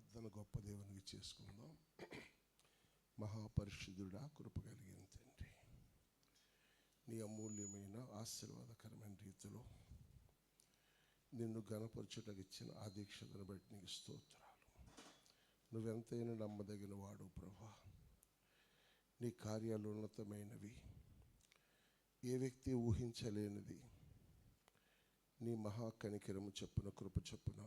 ప్రార్థన గొప్ప దేవునికి చేసుకుందాం. మహాపరిశుద్ధుడా, కృప కలిగిన తండ్రి, నీ అమూల్యమైన ఆశీర్వాదకరమైన రీతిలో నిన్ను ఘనపరచుటకు ఇచ్చిన ఆ దీక్షతను బట్టి నీకు స్తోత్రాలు. నువ్వెంతైనా నమ్మదగిన వాడు ప్రభా. నీ కార్యాలు ఉన్నతమైనవి, ఏ వ్యక్తి ఊహించలేనిది. నీ మహాకనికరము చొప్పున, కృప చొప్పున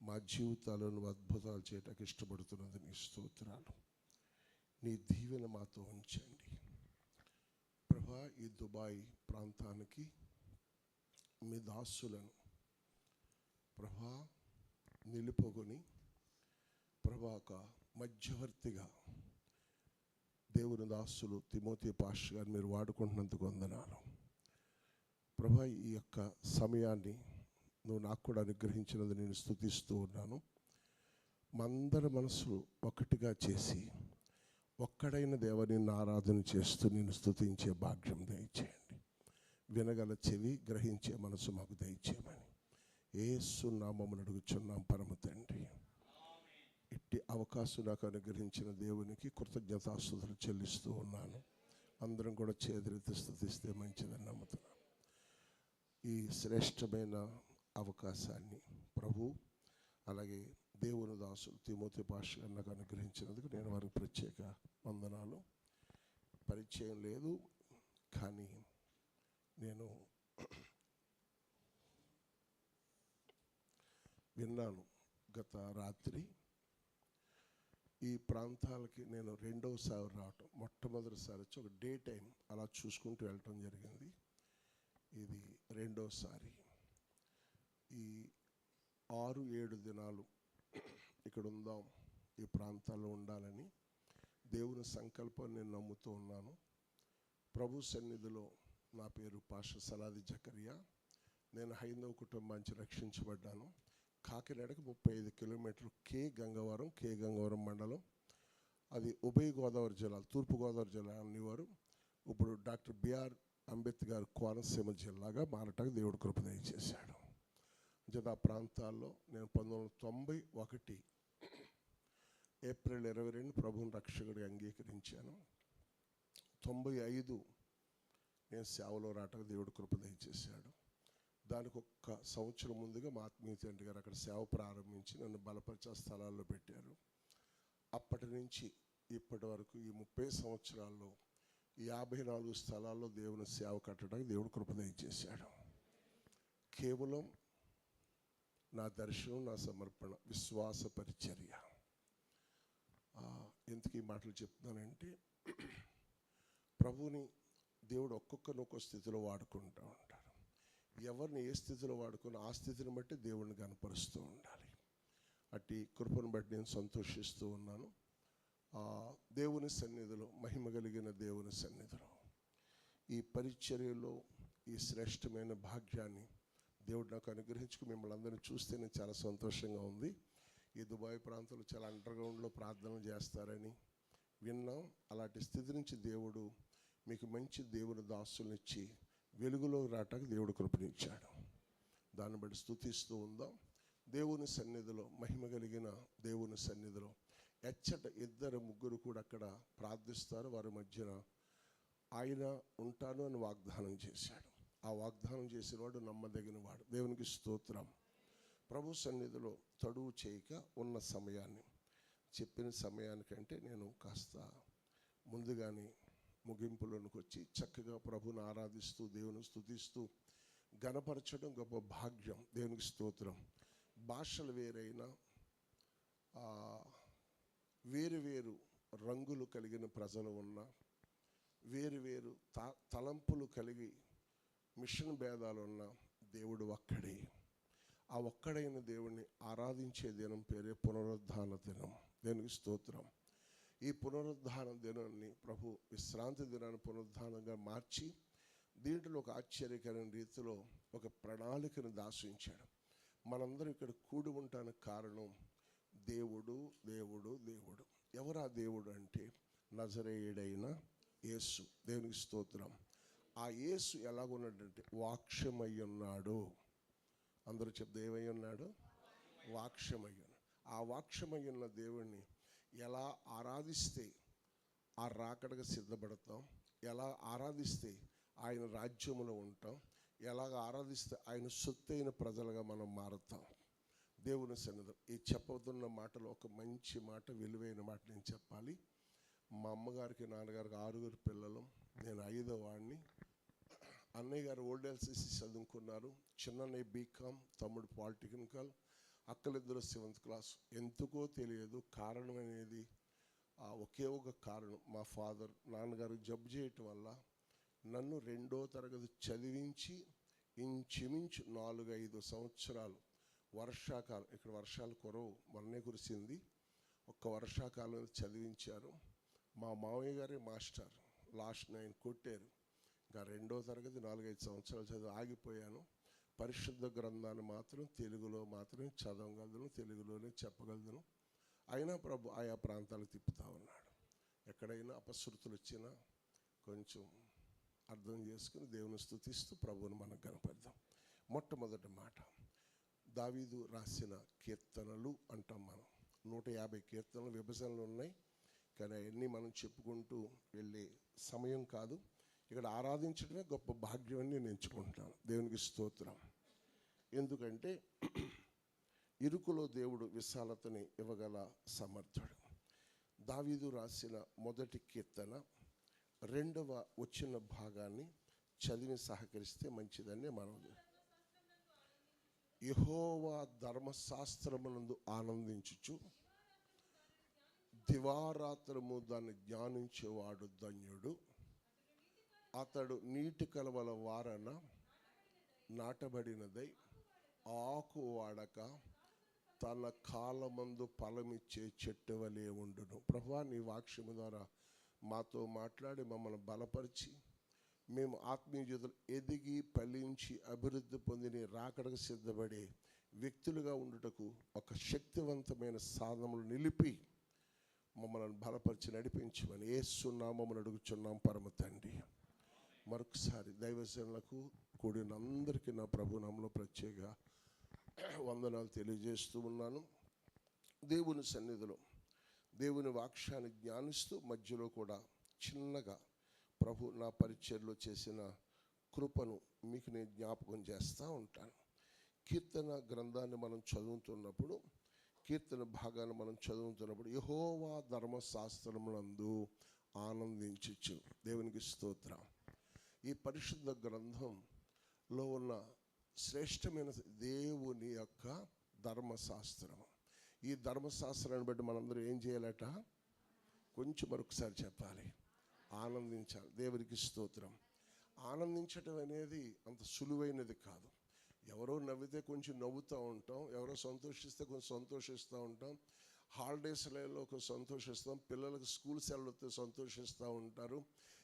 మా జీవితాలను అద్భుతాలు చేయటానికి ఇష్టపడుతున్నది నీ స్తోత్రాలు. నీ దీవెన మాతో ఉంచండి ప్రభా. ఈ దుబాయ్ ప్రాంతానికి మీ దాసులను ప్రభా నిలుపుకొని ప్రభా ఒక మధ్యవర్తిగా దేవుని దాసులు తిమోతి పాస్టర్ గారు మీరు వాడుకుంటున్నందుకు వందనాలు ప్రభా. ఈ యొక్క సమయాన్ని నువ్వు నాకు కూడా అనుగ్రహించినది నేను స్తుతిస్తూ ఉన్నాను. మందరి మనసులు ఒకటిగా చేసి ఒక్కడైన దేవుని ఆరాధన చేస్తూ నేను స్తుతించే భాగ్యం దయచేయండి. వినగల చెవి, గ్రహించే మనసు మాకు దయచేయమని యేసు నామమున అడుగుచున్నాం పరమ తండ్రి. ఇట్టి అవకాశం నాకు అనుగ్రహించిన దేవునికి కృతజ్ఞతాస్తుతులు చెల్లిస్తూ ఉన్నాను. అందరం కూడా చేతులెత్తి స్తుతిస్తే మంచిదని నమ్ముతున్నాను. ఈ శ్రేష్టమైన అవకాశాన్ని ప్రభు, అలాగే దేవుని దాసులు తిమోతి పాస్టర్ గారు నాకు అనుగ్రహించినందుకు నేను వారికి ప్రత్యేక వందనాలు. పరిచయం లేదు, కానీ నేను విన్నాను గత రాత్రి. ఈ ప్రాంతాలకి నేను రెండవసారి రావటం, మొట్టమొదటిసారి వచ్చి ఒక డే టైం అలా చూసుకుంటూ వెళ్ళటం జరిగింది. ఇది రెండోసారి. ఈ 6-7 దినాలు ఇక్కడ ఉందాం, ఈ ప్రాంతాల్లో ఉండాలని దేవుని సంకల్పం నేను నమ్ముతూ ఉన్నాను. ప్రభు సన్నిధిలో నా పేరు పాస్టర్ సలాది జకరియా. నేను హైందవ కుటుంబానికి రక్షించబడ్డాను. కాకినాడకి 35 కిలోమీటర్లు కే గంగవరం మండలం. అది ఉభయ గోదావరి జిల్లా, తూర్పుగోదావరి జిల్లా అనేవారు. ఇప్పుడు డాక్టర్ బిఆర్ అంబేద్కర్ కోనసీమ జిల్లాగా మారటానికి దేవుడు కృప దయచేశాడు. ఆ ప్రాంతాల్లో నేను 1991 ఏప్రిల్ 22 ప్రభువుని రక్షకుడిగా అంగీకరించాను. 95 నేను సేవలో రావటానికి దేవుడు కృప దయచేశాడు. దానికి 1 సంవత్సరం ముందుగా మా ఆత్మీయ తండ్రి గారు అక్కడ సేవ ప్రారంభించి నన్ను బలపరిచే స్థలాల్లో పెట్టారు. అప్పటి నుంచి ఇప్పటి వరకు ఈ 30 సంవత్సరాల్లో 54 స్థలాల్లో దేవుని సేవ కట్టడానికి దేవుడు కృప దయచేశాడు. కేవలం నా దర్శనం, నా సమర్పణ, విశ్వాస పరిచర్య. ఎందుకు ఈ మాటలు చెప్తున్నానంటే, ప్రభువుని దేవుడు ఒక్కొక్కరిని ఒక్కొక్క స్థితిలో వాడుకుంటూ ఉంటాడు. ఎవరిని ఏ స్థితిలో వాడుకుని ఆ స్థితిని బట్టి దేవుడిని కనపరుస్తూ ఉండాలి. అట్టి కృపను బట్టి నేను సంతోషిస్తూ ఉన్నాను. దేవుని సన్నిధిలో, మహిమ కలిగిన దేవుని సన్నిధిలో ఈ పరిచర్యలో ఈ శ్రేష్టమైన భాగ్యాన్ని దేవుడు నాకు అనుగ్రహించుకు మిమ్మల్ని అందరినీ చూస్తే నేను చాలా సంతోషంగా ఉంది. ఈ దుబాయ్ ప్రాంతంలో చాలా అండర్గ్రౌండ్లో ప్రార్థనలు చేస్తారని విన్నాం. అలాంటి స్థితి నుంచి దేవుడు మీకు మంచి దేవుని దాసులను ఇచ్చి వెలుగులో రావటానికి దేవుడు కృపనిచ్చాడు. దాన్ని బట్టి స్తుతిస్తూ ఉందాం. దేవుని సన్నిధిలో, మహిమ కలిగిన దేవుని సన్నిధిలో ఎచ్చట 2-3 కూడా అక్కడ ప్రార్థిస్తారు. వారి మధ్యన ఆయన ఉంటాను అని వాగ్దానం చేశాడు. ఆ వాగ్దానం చేసిన వాడు నమ్మదగిన వాడు. దేవునికి స్తోత్రం. ప్రభు సన్నిధిలో తడువు చేయక ఉన్న సమయాన్ని, చెప్పిన సమయానికంటే నేను కాస్త ముందుగానే ముగింపులోనికి వచ్చి చక్కగా ప్రభుని ఆరాధిస్తూ, దేవుని స్తుతిస్తూ ఘనపరచడం గొప్ప భాగ్యం. దేవునికి స్తోత్రం. భాషలు వేరైనా, వేరు రంగులు కలిగిన ప్రజలు ఉన్న, వేరు తలంపులు కలిగి మిషన్ భేదాలు ఉన్న దేవుడు ఒక్కడే. ఆ ఒక్కడైన దేవుణ్ణి ఆరాధించే దినం పేరే పునరుద్ధాన దినం. దేవునికి స్తోత్రం. ఈ పునరుద్ధాన దినాన్ని ప్రభు విశ్రాంతి దినాన్ని పునరుద్ధానంగా మార్చి దీంట్లో ఒక ఆశ్చర్యకరమైన రీతిలో ఒక ప్రణాళికను దాచించాడు. మనందరం ఇక్కడ కూడి ఉండటానికి కారణం దేవుడు. ఎవరు ఆ దేవుడు అంటే నజరేయుడైన యేసు. దేవునికి స్తోత్రం. ఆ యేసు ఎలాగున్నాడంటే వాక్యమై ఉన్నాడు. అందరూ చెప్తే ఏమై ఉన్నాడు? వాక్యమై ఉన్నాడు. ఆ వాక్యమై ఉన్న దేవుణ్ణి ఎలా ఆరాధిస్తే ఆ రాకడగా సిద్ధపడతాం, ఎలా ఆరాధిస్తే ఆయన రాజ్యములో ఉంటాం, ఎలాగ ఆరాధిస్తే ఆయన సొత్తైన ప్రజలుగా మనం మారుతాం. దేవుని సన్నిధి ఈ చెప్పబోతున్న మాటలో ఒక మంచి మాట, విలువైన మాట నేను చెప్పాలి. మా అమ్మగారికి నాన్నగారికి 6 పిల్లలు, నేను 5వ వాడిని. అన్నయ్య గారు ఓల్డ్ ఎల్సిసి చదువుకున్నారు, చిన్నన్నయ్య బీకామ్, తమ్ముడు పాలిటెక్నికల్, అక్కలిద్దరు 7th క్లాస్. ఎందుకో తెలియదు కారణం అనేది ఒకే ఒక కారణం, మా ఫాదర్ నాన్నగారు జబ్బు చేయటం వల్ల నన్ను 2వ తరగతి చదివించి ఇంచుమించు 4-5 సంవత్సరాలు వర్షాకాలం, ఇక్కడ వర్షాలు కురవు, మొన్నే కురిసింది, ఒక్క వర్షాకాలం చదివించారు. మా మామయ్య గారే మాస్టర్, లాస్ట్ 9 కొట్టారు. ఇంకా 2వ తరగతి 4-5 సంవత్సరాలు చదివి ఆగిపోయాను. పరిశుద్ధ గ్రంథాన్ని మాత్రం తెలుగులో మాత్రమే చదవగలను, తెలుగులోనే చెప్పగలను. అయినా ప్రభు ఆయా ప్రాంతాలకు తిప్పుతూ ఉన్నాడు. ఎక్కడైనా అపశృతులు వచ్చినా కొంచెం అర్థం చేసుకుని దేవుని స్తుతిస్తూ ప్రభువుని మనం కనపడదాం. మొట్టమొదటి మాట, దావీదు రాసిన కీర్తనలు అంటాం మనం. 150 కీర్తనలు విభజనలు ఉన్నాయి, కానీ అవన్నీ మనం చెప్పుకుంటూ వెళ్ళే సమయం కాదు. ఇక్కడ ఆరాధించడమే గొప్ప భాగ్యం అని నేను ఎంచుకుంటాను. దేవునికి స్తోత్రం. ఎందుకంటే ఇరుకులో దేవుడు విశాలతని ఇవ్వగల సమర్థుడు. దావీదు రాసిన మొదటి కీర్తన 2వ వచ్చిన భాగాన్ని చదివి సహకరిస్తే మంచిదని మనం. యెహోవా ధర్మశాస్త్రమునందు ఆనందించుచు దివారాత్రము దాన్ని ధ్యానించేవాడు ధన్యుడు. అతడు నీటి కలవల వారన నాటబడినదై ఆకు వాడక తన కాలమందు ఫలమిచ్చే చెట్టు వలె ఉండును. ప్రభువా, నీ వాక్యము ద్వారా మాతో మాట్లాడి మమ్మల్ని బలపరిచి మేము ఆత్మీయ జీవితంలో ఎదిగి ఫలించి అభివృద్ధి పొందిన రాకడకు సిద్ధపడే వ్యక్తులుగా ఉండుటకు ఒక శక్తివంతమైన సాధనలు నిలిపి మమ్మల్ని బలపరిచి నడిపించమని యేసు నామమున అడుగుచున్నాం పరమ తండ్రి. మరొకసారి దైవజనులకు కూడిన అందరికీ నా ప్రభు నామములో ప్రత్యేక వందనాలు తెలియజేస్తూ ఉన్నాను. దేవుని సన్నిధిలో దేవుని వాక్యాన్ని జ్ఞానిస్తూ మధ్యలో కూడా చిన్నగా ప్రభు నా పరిచర్లో చేసిన కృపను మీకు నేను జ్ఞాపకం చేస్తూ ఉంటాను. కీర్తన గ్రంథాన్ని మనం చదువుతున్నప్పుడు, కీర్తన భాగాన్ని మనం చదువుతున్నప్పుడు యెహోవా ధర్మశాస్త్రమునందు ఆనందించుచు. దేవునికి స్తోత్రం. ఈ పరిశుద్ధ గ్రంథంలో ఉన్న శ్రేష్టమైన దేవుని యొక్క ధర్మశాస్త్రం. ఈ ధర్మశాస్త్రాన్ని బట్టి మనందరూ ఏం చేయాలట? కొంచెం మరొకసారి చెప్పాలి, ఆనందించాలి. దేవునికి స్తోత్రం. ఆనందించటం అనేది అంత సులువైనది కాదు. ఎవరో నవ్వితే కొంచెం నవ్వుతూ ఉంటాం, ఎవరో సంతోషిస్తే కొంచెం సంతోషిస్తూ ఉంటాం, హాలిడేస్లలో కొంచెం సంతోషిస్తాం, పిల్లలకు స్కూల్ సెలవులతో సంతోషిస్తూ ఉంటారు,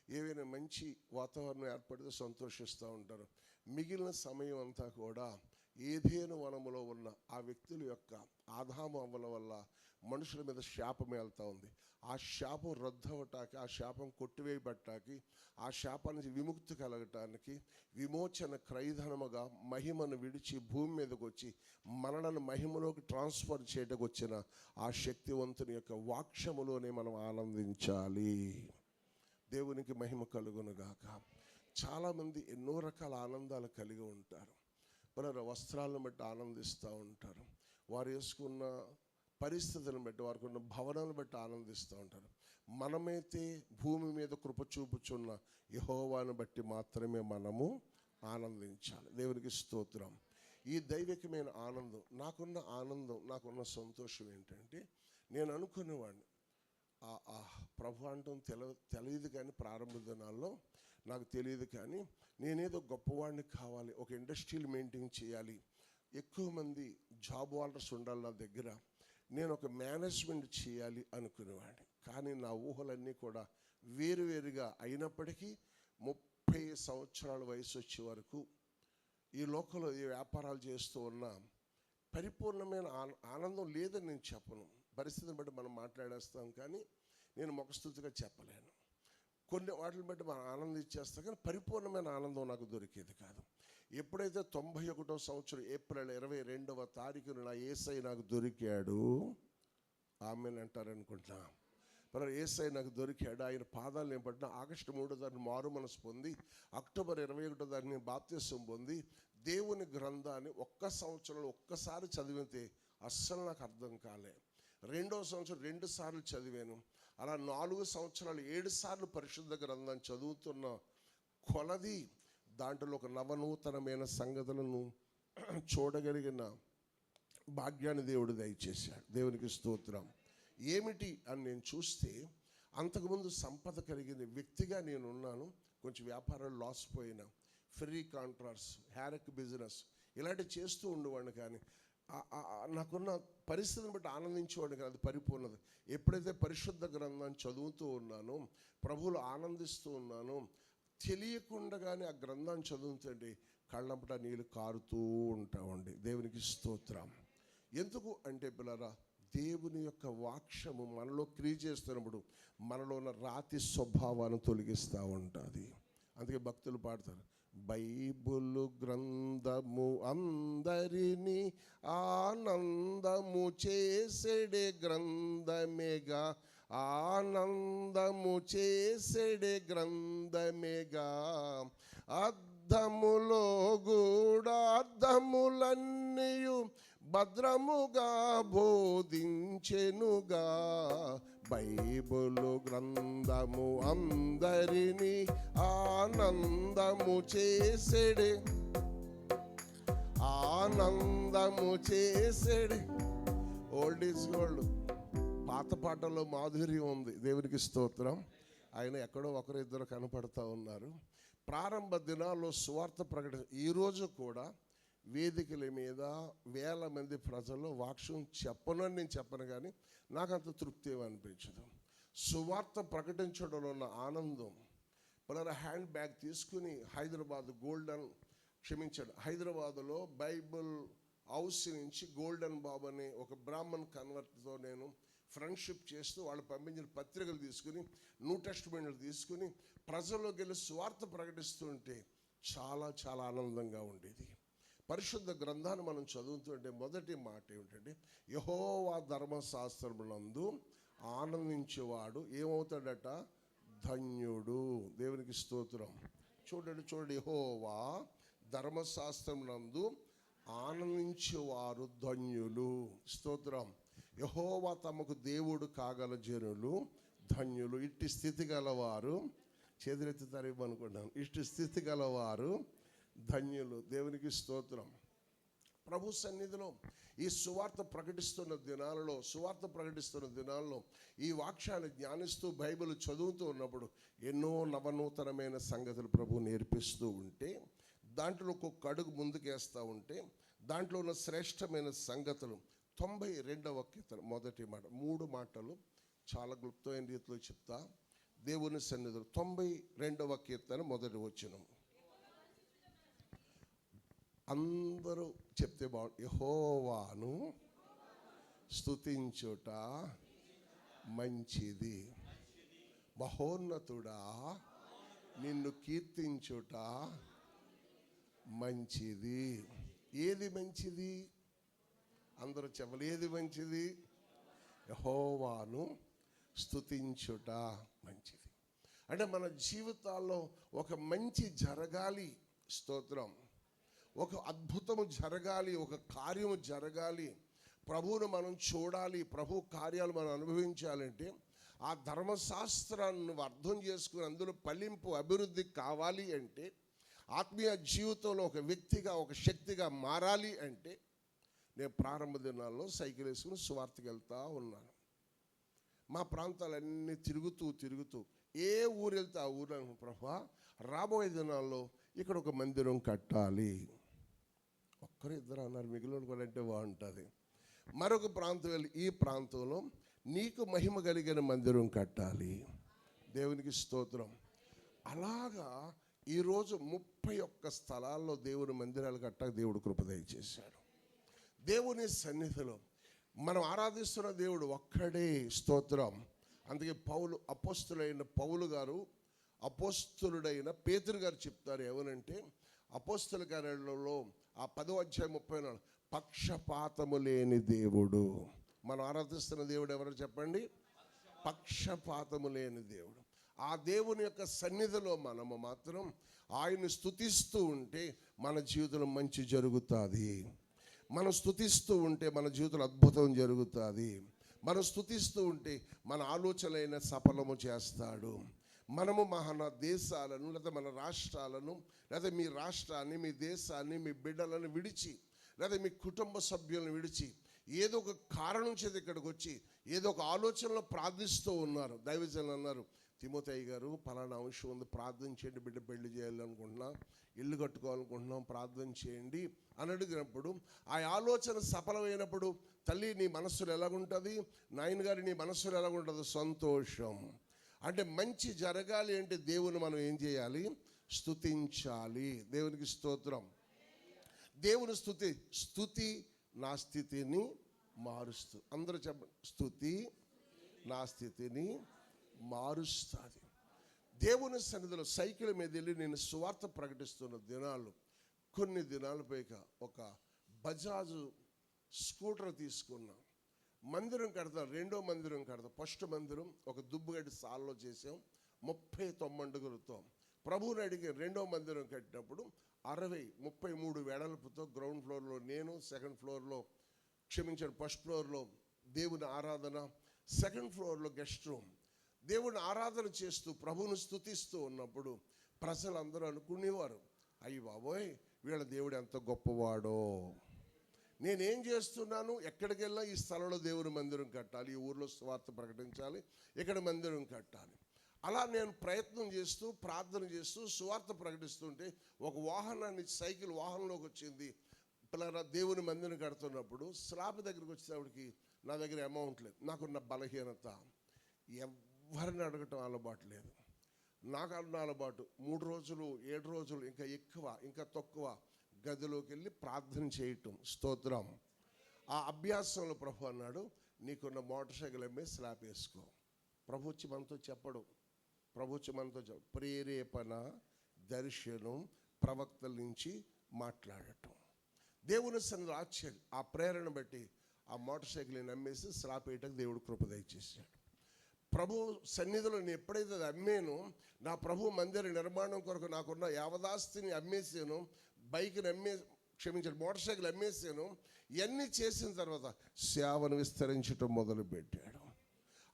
ఏవైనా మంచి వాతావరణం ఏర్పడితే సంతోషిస్తూ ఉంటారు. మిగిలిన సమయం అంతా కూడా ఏదేను వనములో ఉన్న ఆ వ్యక్తుల యొక్క ఆదాము అవ్వల వల్ల మనుషుల మీద శాపం వెళ్తూ ఉంది. ఆ శాపం రద్దవటానికి, ఆ శాపం కొట్టివేయబట్టానికి, ఆ శాపానికి విముక్తి కలగటానికి, విమోచన క్రయధనముగా మహిమను విడిచి భూమి మీదకి వచ్చి మనలను మహిమలోకి ట్రాన్స్ఫర్ చేయడానికి వచ్చిన ఆ శక్తివంతుని యొక్క వాక్యములోనే మనం ఆనందించాలి. దేవునికి మహిమ కలుగునుగాక. చాలామంది ఎన్నో రకాల ఆనందాలు కలిగి ఉంటారు. వారి వస్త్రాలను బట్టి ఆనందిస్తూ ఉంటారు, వారు వేసుకున్న పరిస్థితులను బట్టి, వారికి ఉన్న భవనాలను బట్టి ఆనందిస్తూ ఉంటారు. మనమైతే భూమి మీద కృప చూపుచున్న యెహోవాను బట్టి మాత్రమే మనము ఆనందించాలి. దేవునికి స్తోత్రం. ఈ దైవికమైన ఆనందం, నాకున్న సంతోషం ఏంటంటే, నేను అనుకునేవాడిని ప్రభు అంటం తెలియదు కానీ, ప్రారంభ దినాల్లో నాకు తెలియదు కానీ, నేనేదో గొప్పవాడిని కావాలి, ఒక ఇండస్ట్రీలు మెయింటైన్ చేయాలి, ఎక్కువ మంది జాబ్ హోల్డర్స్ ఉండాలి నా దగ్గర, నేను ఒక మేనేజ్మెంట్ చేయాలి అనుకునేవాడిని. కానీ నా ఊహలన్నీ కూడా వేరువేరుగా అయినప్పటికీ 30 సంవత్సరాల వయసు వచ్చే వరకు ఈ లోకంలో ఈ వ్యాపారాలు చేస్తూ ఉన్నా పరిపూర్ణమైన ఆనందం లేదని నేను చెప్పను. పరిస్థితిని బట్టి మనం మాట్లాడేస్తాం కానీ నేను ముఖస్తుతిగా చెప్పలేను. కొన్ని వాటిని బట్టి మనం ఆనందించేస్తాం కానీ పరిపూర్ణమైన ఆనందం నాకు దొరికేది కాదు. ఎప్పుడైతే 91వ సంవత్సరం ఏప్రిల్ 22వ తారీఖున నా యేసై నాకు దొరికాడు, ఆమెన్ అంటారనుకుంటా, మరి యేసై నాకు దొరికాడు, ఆయన పాదాలు నేను పట్టిన. ఆగస్టు 3వ తారీఖు మారు మనసు పొంది, అక్టోబర్ 21వ తారీఖు నేను బాప్తిసం పొంది, దేవుని గ్రంథాన్ని ఒక్క సంవత్సరంలో ఒక్కసారి చదివితే అస్సలు నాకు అర్థం కాలే. 2వ సంవత్సరం 2 సార్లు చదివాను. అలా 4 సంవత్సరాలు 7 సార్లు పరిశుద్ధ గ్రంథాన్ని చదువుతున్న కొలది దాంట్లో ఒక నవనూతనమైన సంగతులను చూడగలిగిన భాగ్యాన్ని దేవుడు దయచేశాడు. దేవునికి స్తోత్రం. ఏమిటి అని నేను చూస్తే, అంతకుముందు సంపద కలిగిన వ్యక్తిగా నేను ఉన్నాను. కొంచెం వ్యాపారాలు లాస్ పోయినా, ఫ్రీ కాంట్రాక్ట్స్, హ్యారెక్ బిజినెస్ ఇలాంటివి చేస్తూ ఉండేవాడిని. కానీ నాకున్న పరిస్థితిని బట్టి ఆనందించేవాడిని కానీ అది పరిపూర్ణత. ఎప్పుడైతే పరిశుద్ధ గ్రంథాన్ని చదువుతూ ఉన్నానో, ప్రభువులు ఆనందిస్తూ ఉన్నానో, తెలియకుండానే ఆ గ్రంథాన్ని చదువుతుంటే కళ్ళంపట నీళ్ళు కారుతూ ఉంటామండి. దేవునికి స్తోత్రం. ఎందుకు అంటే పిల్లరా, దేవుని యొక్క వాక్యము మనలో క్రియ చేస్తున్నప్పుడు మనలో ఉన్న రాతి స్వభావాన్ని తొలగిస్తూ ఉంటుంది. అందుకే భక్తులు పాడతారు, బైబుల్ గ్రంథము అందరినీ ఆనందము చేసేడే గ్రంథమేగా, ఆనందము చేసేడే గ్రంథమేగా, అర్థములో కూడా అర్థములన్నీయు భద్రముగా బోధించెనుగా. బైబులు గ్రంథము అందరినీ ఆనందము చేసేడే, ఆనందము చేసేడే. Old is gold. పాత పాటల్లో మాధుర్యం ఉంది. దేవునికి స్తోత్రం. ఆయన ఎక్కడో ఒకరిద్దరు కనపడతా ఉన్నారు. ప్రారంభ దినాల్లో సువార్త ప్రకటన, ఈరోజు కూడా వేదికల మీద వేల మంది ప్రజలు వాక్యం చెప్పనని నేను చెప్పను, కానీ నాకు అంత తృప్తి ఏమనిపించదు. సువార్త ప్రకటించడంలో ఉన్న ఆనందం. పిల్లల హ్యాండ్ బ్యాగ్ తీసుకుని హైదరాబాదులో బైబుల్ హౌస్ నుంచి గోల్డెన్ బాబు అనే ఒక బ్రాహ్మణ్ కన్వర్ట్తో నేను ఫ్రెండ్షిప్ చేస్తూ వాళ్ళు పంపించిన పత్రికలు తీసుకుని, న్యూ టెస్ట్మెంట్లు తీసుకుని ప్రజల్లోకి వెళ్ళి సువార్త ప్రకటిస్తుంటే చాలా చాలా ఆనందంగా ఉండేది. పరిశుద్ధ గ్రంథాన్ని మనం చదువుతుంటే మొదటి మాట ఏమిటంటే, యెహోవా ధర్మశాస్త్రమునందు ఆనందించేవాడు ఏమవుతాడట? ధన్యుడు. దేవునికి స్తోత్రం. చూడండి, యెహోవా ధర్మశాస్త్రమునందు ఆనందించేవారు ధన్యులు. స్తోత్రం. యెహోవా తమకు దేవుడు కాగల జనులు ధన్యులు. ఇట్టి స్థితి గలవారు, చేతులెత్తుతారేమో అనుకుంటాను, ఇట్టి స్థితి గలవారు ధన్యులు. దేవునికి స్తోత్రం. ప్రభు సన్నిధిలో ఈ సువార్త ప్రకటిస్తున్న దినాలలో ఈ వాక్యాన్ని ధ్యానిస్తూ బైబిల్ చదువుతూ ఉన్నప్పుడు ఎన్నో నవనూతనమైన సంగతులు ప్రభు నేర్పిస్తూ ఉంటే, దాంట్లో ఒక్కొక్క అడుగు ముందుకేస్తూ ఉంటే, దాంట్లో ఉన్న శ్రేష్టమైన సంగతులు 92వ కీర్తన మొదటి మాట, 3 మాటలు చాలా క్లుప్తమైన రీతిలో చెప్తా. దేవుని సన్నిధిలో 92వ కీర్తన మొదటి వచనం అందరూ చెప్తే బాగుంది. యెహోవాను స్తుతించుట మంచిది, మహోన్నతుడా నిన్ను కీర్తించుట మంచిది. ఏది మంచిది? అందరూ చెప్పాలి, ఏది మంచిది? యెహోవాను స్తుతించుట మంచిది. అంటే మన జీవితాల్లో ఒక మంచి జరగాలి, స్తోత్రం, ఒక అద్భుతము జరగాలి, ఒక కార్యము జరగాలి, ప్రభువును మనం చూడాలి, ప్రభు కార్యాలు మనం అనుభవించాలంటే ఆ ధర్మశాస్త్రాన్ని నువ్వు అర్థం చేసుకుని అందులో ఫలింపు అభివృద్ధి కావాలి అంటే, ఆత్మీయ జీవితంలో ఒక వ్యక్తిగా ఒక శక్తిగా మారాలి అంటే, నేను ప్రారంభ దినాల్లో సైకిల్ వేసుకుని సువార్తకి వెళ్తూ ఉన్నాను. మా ప్రాంతాలన్నీ తిరుగుతూ ఏ ఊరు వెళ్తే ఆ ఊరు ప్రభువా రాబోయే దినాల్లో ఇక్కడ ఒక మందిరం కట్టాలి. ఒక్కరు ఇద్దరు అన్నారు, మిగిలిన కూడా అంటే బాగుంటుంది. మరొక ప్రాంతం వెళ్ళి ఈ ప్రాంతంలో నీకు మహిమ కలిగిన మందిరం కట్టాలి. దేవునికి స్తోత్రం. అలాగా ఈరోజు 31 స్థలాల్లో దేవుని మందిరాలు కట్టక దేవుడు కృప దయచేశాడు. దేవుని సన్నిధిలో మనం ఆరాధిస్తున్న దేవుడు ఒక్కడే, స్తోత్రం. అందుకే అపోస్తులైన పౌలు గారు, అపోస్తులుడైన పేతురు గారు చెప్తారు ఏమనంటే, అపోస్తల కార్యాలలో ఆ 10:34 పక్షపాతము లేని దేవుడు. మనం ఆరాధిస్తున్న దేవుడు ఎవరో చెప్పండి? పక్షపాతము లేని దేవుడు. ఆ దేవుని యొక్క సన్నిధిలో మనము మాత్రం ఆయన్ని స్తుతిస్తూ ఉంటే మన జీవితంలో మంచి జరుగుతుంది. మనం స్తుతిస్తూ ఉంటే మన జీవితంలో అద్భుతం జరుగుతుంది. మనం స్తుతిస్తూ ఉంటే మన ఆలోచనలైన సఫలము చేస్తాడు. మనము మన దేశాలను లేదా మన రాష్ట్రాలను లేదా మీ రాష్ట్రాన్ని, మీ దేశాన్ని, మీ బిడ్డలను విడిచి లేదా మీ కుటుంబ సభ్యులను విడిచి ఏదో ఒక కారణం చేత ఇక్కడికి వచ్చి ఏదో ఒక ఆలోచనలో ప్రార్థిస్తూ ఉన్నారు. దైవజనులు అన్నారు, తిమోతేయ గారు పలానా అంశం ఉంది, ప్రార్థన చేయండి, బిడ్డ పెళ్లి చేయాలనుకుంటున్నాం, ఇల్లు కట్టుకోవాలనుకుంటున్నాం, ప్రార్థన చేయండి అని అడిగినప్పుడు ఆ ఆలోచన సఫలమైనప్పుడు తల్లి నీ మనస్సులో ఎలాగుంటుంది, నాయన గారి నీ మనస్సులో ఎలాగుంటుంది? సంతోషం. అంటే మంచి జరగాలి అంటే దేవుని మనం ఏం చేయాలి? స్తుతించాలి. దేవునికి స్తోత్రం. దేవుని స్తుతి నా స్థితిని మారుస్తూ, అందరూ చెప్పండి, స్తుతి నా స్థితిని మారుస్తుంది. దేవుని సన్నిధిలో సైకిల్ మీద వెళ్ళి నేను సువార్త ప్రకటిస్తున్న దినాలు, కొన్ని దినాల పైగా ఒక బజాజ్ స్కూటర్ తీసుకున్నాం. మందిరం కడతాం, రెండో మందిరం కడతాం. ఫస్ట్ మందిరం ఒక దుబ్బుగడ్డి సాల్లో చేసాం 39 అడుగులతో. ప్రభువుని అడిగి రెండో మందిరం కట్టినప్పుడు 33 వెడల్పుతో గ్రౌండ్ ఫ్లోర్లో నేను, ఫస్ట్ ఫ్లోర్లో దేవుని ఆరాధన, సెకండ్ ఫ్లోర్లో గెస్ట్ రూమ్. దేవుని ఆరాధన చేస్తూ ప్రభువును స్తుతిస్తూ ఉన్నప్పుడు ప్రజలందరూ అనుకునేవారు, అయ్యి బాబోయ్ వీళ్ళ దేవుడు ఎంత గొప్పవాడో. నేనేం చేస్తున్నాను, ఎక్కడికి వెళ్ళా ఈ స్థలంలో దేవుని మందిరం కట్టాలి, ఈ ఊర్లో సువార్త ప్రకటించాలి, ఇక్కడ మందిరం కట్టాలి. అలా నేను ప్రయత్నం చేస్తూ ప్రార్థన చేస్తూ సువార్త ప్రకటిస్తుంటే ఒక వాహనాన్ని, సైకిల్ వాహనంలోకి వచ్చింది. పిల్లరా దేవుని మందిరం కడుతున్నప్పుడు స్లాబ్ దగ్గరికి వచ్చేటప్పటికి నా దగ్గర అమౌంట్ లేదు. నాకున్న బలహీనత, ఎవరిని అడగటం అలవాటు లేదు. నాకు అన్న అలవాటు 3 రోజులు 7 రోజులు ఇంకా ఎక్కువ ఇంకా తక్కువ గదిలోకి వెళ్ళి ప్రార్థన చేయటం. స్తోత్రం. ఆ అభ్యాసంలో ప్రభు అన్నాడు, నీకున్న మోటార్ సైకిల్ అమ్మే స్లాబ్ వేసుకో. ప్రభు వచ్చి మనతో చెప్పడు, ప్రభు వచ్చి మనతో ప్రేరేపణ, దర్శనం, ప్రవక్తల నుంచి మాట్లాడటం. దేవుని సన్నిధిలో ఆశ్చర్యం. ఆ ప్రేరణ బట్టి ఆ మోటార్ సైకిల్ని నమ్మేసి స్లాబ్ వేయటకు దేవుడు కృప దయచేశాడు. ప్రభు సన్నిధిలో నేను ఎప్పుడైతే అది అమ్మానో, నా ప్రభు మందిర నిర్మాణం కొరకు నాకున్న యావదాస్తిని అమ్మేసాను, బైక్ని మోటార్ సైకిల్ అమ్మేసాను. ఇవన్నీ చేసిన తర్వాత సేవను విస్తరించడం మొదలుపెట్టాడు.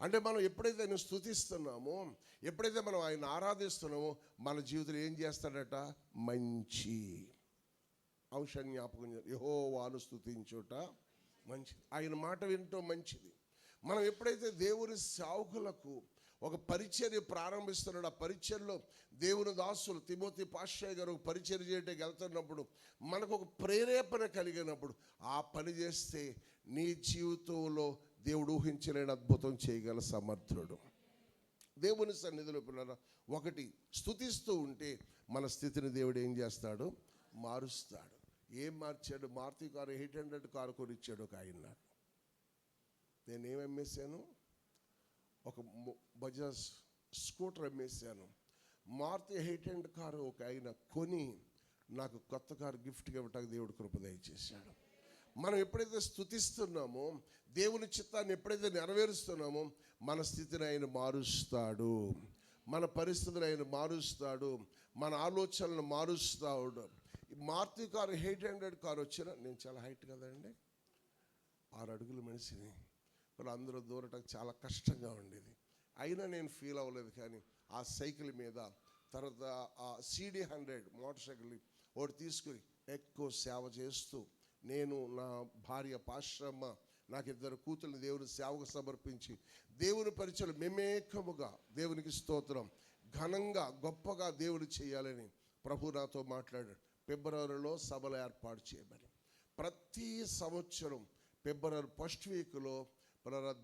అంటే మనం ఎప్పుడైతే ఆయన స్తుతిస్తున్నామో, ఎప్పుడైతే మనం ఆయన ఆరాధిస్తున్నామో మన జీవితంలో ఏం చేస్తాడట? మంచి అంశాన్ని జ్ఞాపకం చేయాలి. యెహోవాను స్తుతించుట మంచిది, ఆయన మాట వినటం మంచిది. మనం ఎప్పుడైతే దేవుని సేవకులకు ఒక పరిచర్య ప్రారంభిస్తున్నాడు, ఆ పరిచర్యలో దేవుని దాసులు తిమోతి పాస్టర్ గారు పరిచర్య చేయడానికి వెళ్తున్నప్పుడు మనకు ఒక ప్రేరేపణ కలిగినప్పుడు ఆ పని చేస్తే నీ జీవితంలో దేవుడు ఊహించలేని అద్భుతం చేయగల సమర్థుడు. దేవుని సన్నిధిలో పిల్లల ఒకటి స్తుతిస్తూ ఉంటే మన స్థితిని దేవుడు ఏం చేస్తాడు? మారుస్తాడు. ఏం మార్చాడు? మారుతి కారు 800 కారు కొనిచ్చాడు ఒక ఆయన. నాకు నేనేం అమ్మేశాను? ఒక బజాజ్ స్కూటర్ అమ్మేశాను. మారుతి 800 కారు ఒక ఆయన కొని నాకు కొత్త కారు గిఫ్ట్గా ఇవ్వటానికి దేవుడు కృప దయచేశాడు. మనం ఎప్పుడైతే స్తుతిస్తున్నామో, దేవుని చిత్తాన్ని ఎప్పుడైతే నెరవేరుస్తున్నామో మన స్థితిని ఆయన మారుస్తాడు, మన పరిస్థితులు ఆయన మారుస్తాడు, మన ఆలోచనలను మారుస్తాడు. మారుతి కారు 800 కారు వచ్చిన, నేను చాలా హైట్ కదండి, 6 అడుగుల మనిషిని, వాళ్ళు అందరూ దూరటం చాలా కష్టంగా ఉండేది. అయినా నేను ఫీల్ అవ్వలేదు. కానీ ఆ సైకిల్ మీద తర్వాత ఆ CD 100 మోటార్ సైకిల్ ఒకటి తీసుకుని ఎక్కువ సేవ చేస్తూ, నేను నా భార్య పాశ్రమ్మ, నాకు 2 కూతుర్ని దేవుని సేవకు సమర్పించి దేవుని పరిచయం మేమేకముగా దేవునికి స్తోత్రం ఘనంగా గొప్పగా దేవుడు చేయాలని ప్రభు నాతో మాట్లాడాడు. ఫిబ్రవరిలో సభలు ఏర్పాటు చేయమని. ప్రతి సంవత్సరం ఫిబ్రవరి ఫస్ట్ వీక్లో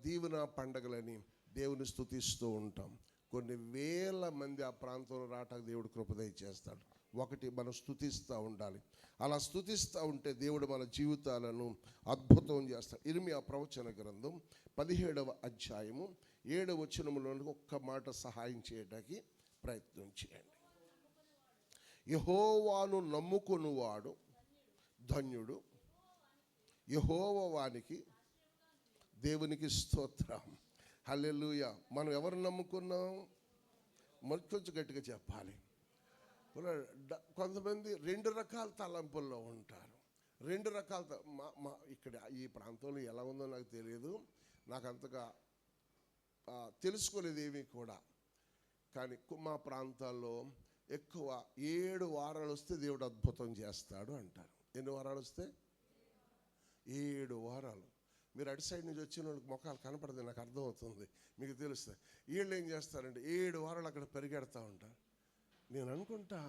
దీవెన పండగలని దేవుని స్తుతిస్తూ ఉంటాం. కొన్ని వేల మంది ఆ ప్రాంతంలో రావటానికి దేవుడు కృప దయచేస్తాడు. ఒకటి, మనం స్తుతిస్తూ ఉండాలి. అలా స్తుతిస్తూ ఉంటే దేవుడు మన జీవితాలను అద్భుతం చేస్తాడు. ఇర్మియా ప్రవచన గ్రంథం 17వ అధ్యాయము 7వ వచనంలో ఒక్క మాట సహాయం చేయడానికి ప్రయత్నం చేయండి. యెహోవాను నమ్ముకొనువాడు ధన్యుడు, యెహోవా వానికి దేవునికి స్తోత్రం. హల్లెలూయా. మనం ఎవరు నమ్ముకున్నాం? కొంచెం గట్టిగా చెప్పాలి. కొంతమంది రెండు రకాల తలంపుల్లో ఉంటారు. రెండు రకాల ఇక్కడ ఈ ప్రాంతంలో ఎలా ఉందో నాకు తెలియదు, నాకు అంతగా తెలుసుకోలేదు ఏమీ కూడా. కానీ మా ప్రాంతాల్లో ఎక్కువ 7 వారాలు వస్తే దేవుడు అద్భుతం చేస్తాడు అంటారు. ఎన్ని వారాలు వస్తే? 7 వారాలు. మీరు అటు సైడ్ నుంచి వచ్చిన వాళ్ళకి మొఖాలు కనపడదు, నాకు అర్థమవుతుంది, మీకు తెలుస్తుంది. వీళ్ళు ఏం చేస్తారంటే 7 వారాలు అక్కడ పరిగెడతా ఉంటారు. నేను అనుకుంటా,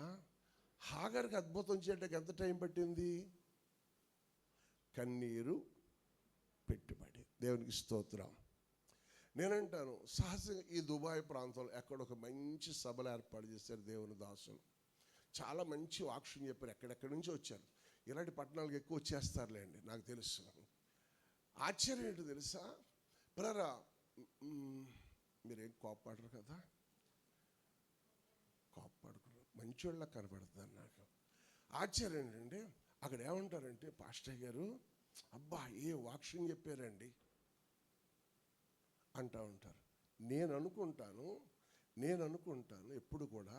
హాగర్కి అద్భుతం చేయడానికి ఎంత టైం పట్టింది? కన్నీరు పెట్టుబడి. దేవునికి స్తోత్రం. నేనంటాను, సహజంగా ఈ దుబాయ్ ప్రాంతంలో ఎక్కడ ఒక మంచి సభలు ఏర్పాటు చేశారు దేవుని దాసులు. చాలా మంచి వాక్యం చెప్పారు, ఎక్కడెక్కడి నుంచి వచ్చారు. ఇలాంటి పట్టణాలకు ఎక్కువ వచ్చేస్తారులేండి, నాకు తెలుసు. ఆశ్చర్యం ఏంటో తెలుసా బ్రదరా, మీరేం కోప్పడరు కదా, కోప్పడరు, మంచోళ్ళ కనపడుతున్నారు నాకు. ఆశ్చర్యం ఏంటంటే అక్కడ ఏమంటారంటే, పాస్టర్ గారు అబ్బా ఏ వాక్యం చెప్పారండి అంటూ ఉంటారు. నేను అనుకుంటాను ఎప్పుడు కూడా,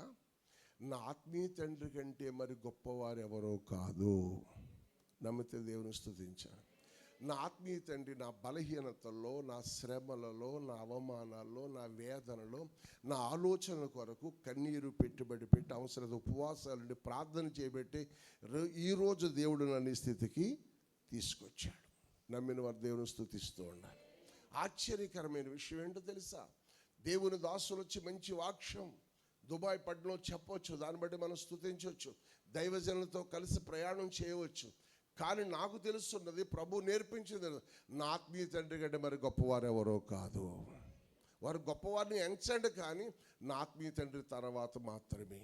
నా ఆత్మీయ తండ్రి కంటే మరి గొప్పవారు ఎవరో కాదు. నమ్మితే దేవుని స్తుతించాను. నా ఆత్మీయ తండ్రి నా బలహీనతల్లో, నా శ్రమలలో, నా అవమానాల్లో, నా వేదనలో, నా ఆలోచన కొరకు కన్నీరు పెట్టుబడి పెట్టి అవసరత ఉపవాసాలుండి ప్రార్థన చేయబెట్టి ఈరోజు దేవుడు నన్ను ఈ స్థితికి తీసుకొచ్చాడు. నమ్మిన వారు దేవుని స్తుతిస్తూ ఉండాలి. ఆశ్చర్యకరమైన విషయం ఏంటో తెలుసా, దేవుని దాసులు వచ్చి మంచి వాక్యం దుబాయ్ పట్టణంలో చెప్పవచ్చు, దాన్ని బట్టి మనం స్తుతించవచ్చు, దైవజనులతో కలిసి ప్రయాణం చేయవచ్చు. కానీ నాకు తెలుస్తున్నది, ప్రభు నేర్పించింది, నా ఆత్మీయ తండ్రి కంటే మరి గొప్పవారు ఎవరో కాదు. వారు గొప్పవారిని ఎంచండి, కానీ నా ఆత్మీయ తండ్రి తర్వాత మాత్రమే.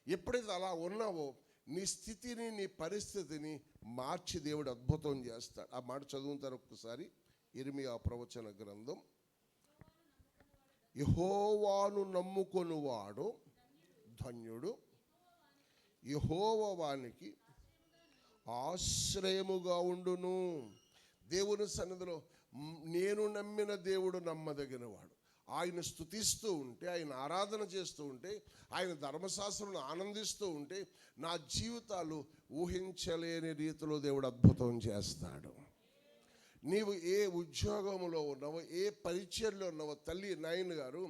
ఎప్పుడైతే అలా ఉన్నావో నీ స్థితిని, నీ పరిస్థితిని మార్చి దేవుడు అద్భుతం చేస్తాడు. ఆ మాట చదువుతారు ఒక్కసారి. ఇర్మియా ప్రవచన గ్రంథం. యెహోవాను నమ్ముకొనువాడు ధన్యుడు, యెహోవా వానికి ఆశ్రయముగా ఉండును. దేవుని సన్నిధిలో నేను నమ్మిన దేవుడు నమ్మదగినవాడు. ఆయన స్తుతిస్తూ ఉంటే, ఆయన ఆరాధన చేస్తూ ఉంటే, ఆయన ధర్మశాస్త్రం ఆనందిస్తూ ఉంటే, నా జీవితాలు ఊహించలేని రీతిలో దేవుడు అద్భుతం చేస్తాడు. నీవు ఏ ఉద్యోగంలో ఉన్నావో, ఏ పరిచర్లో ఉన్నావో, తల్లి నాయన గారు,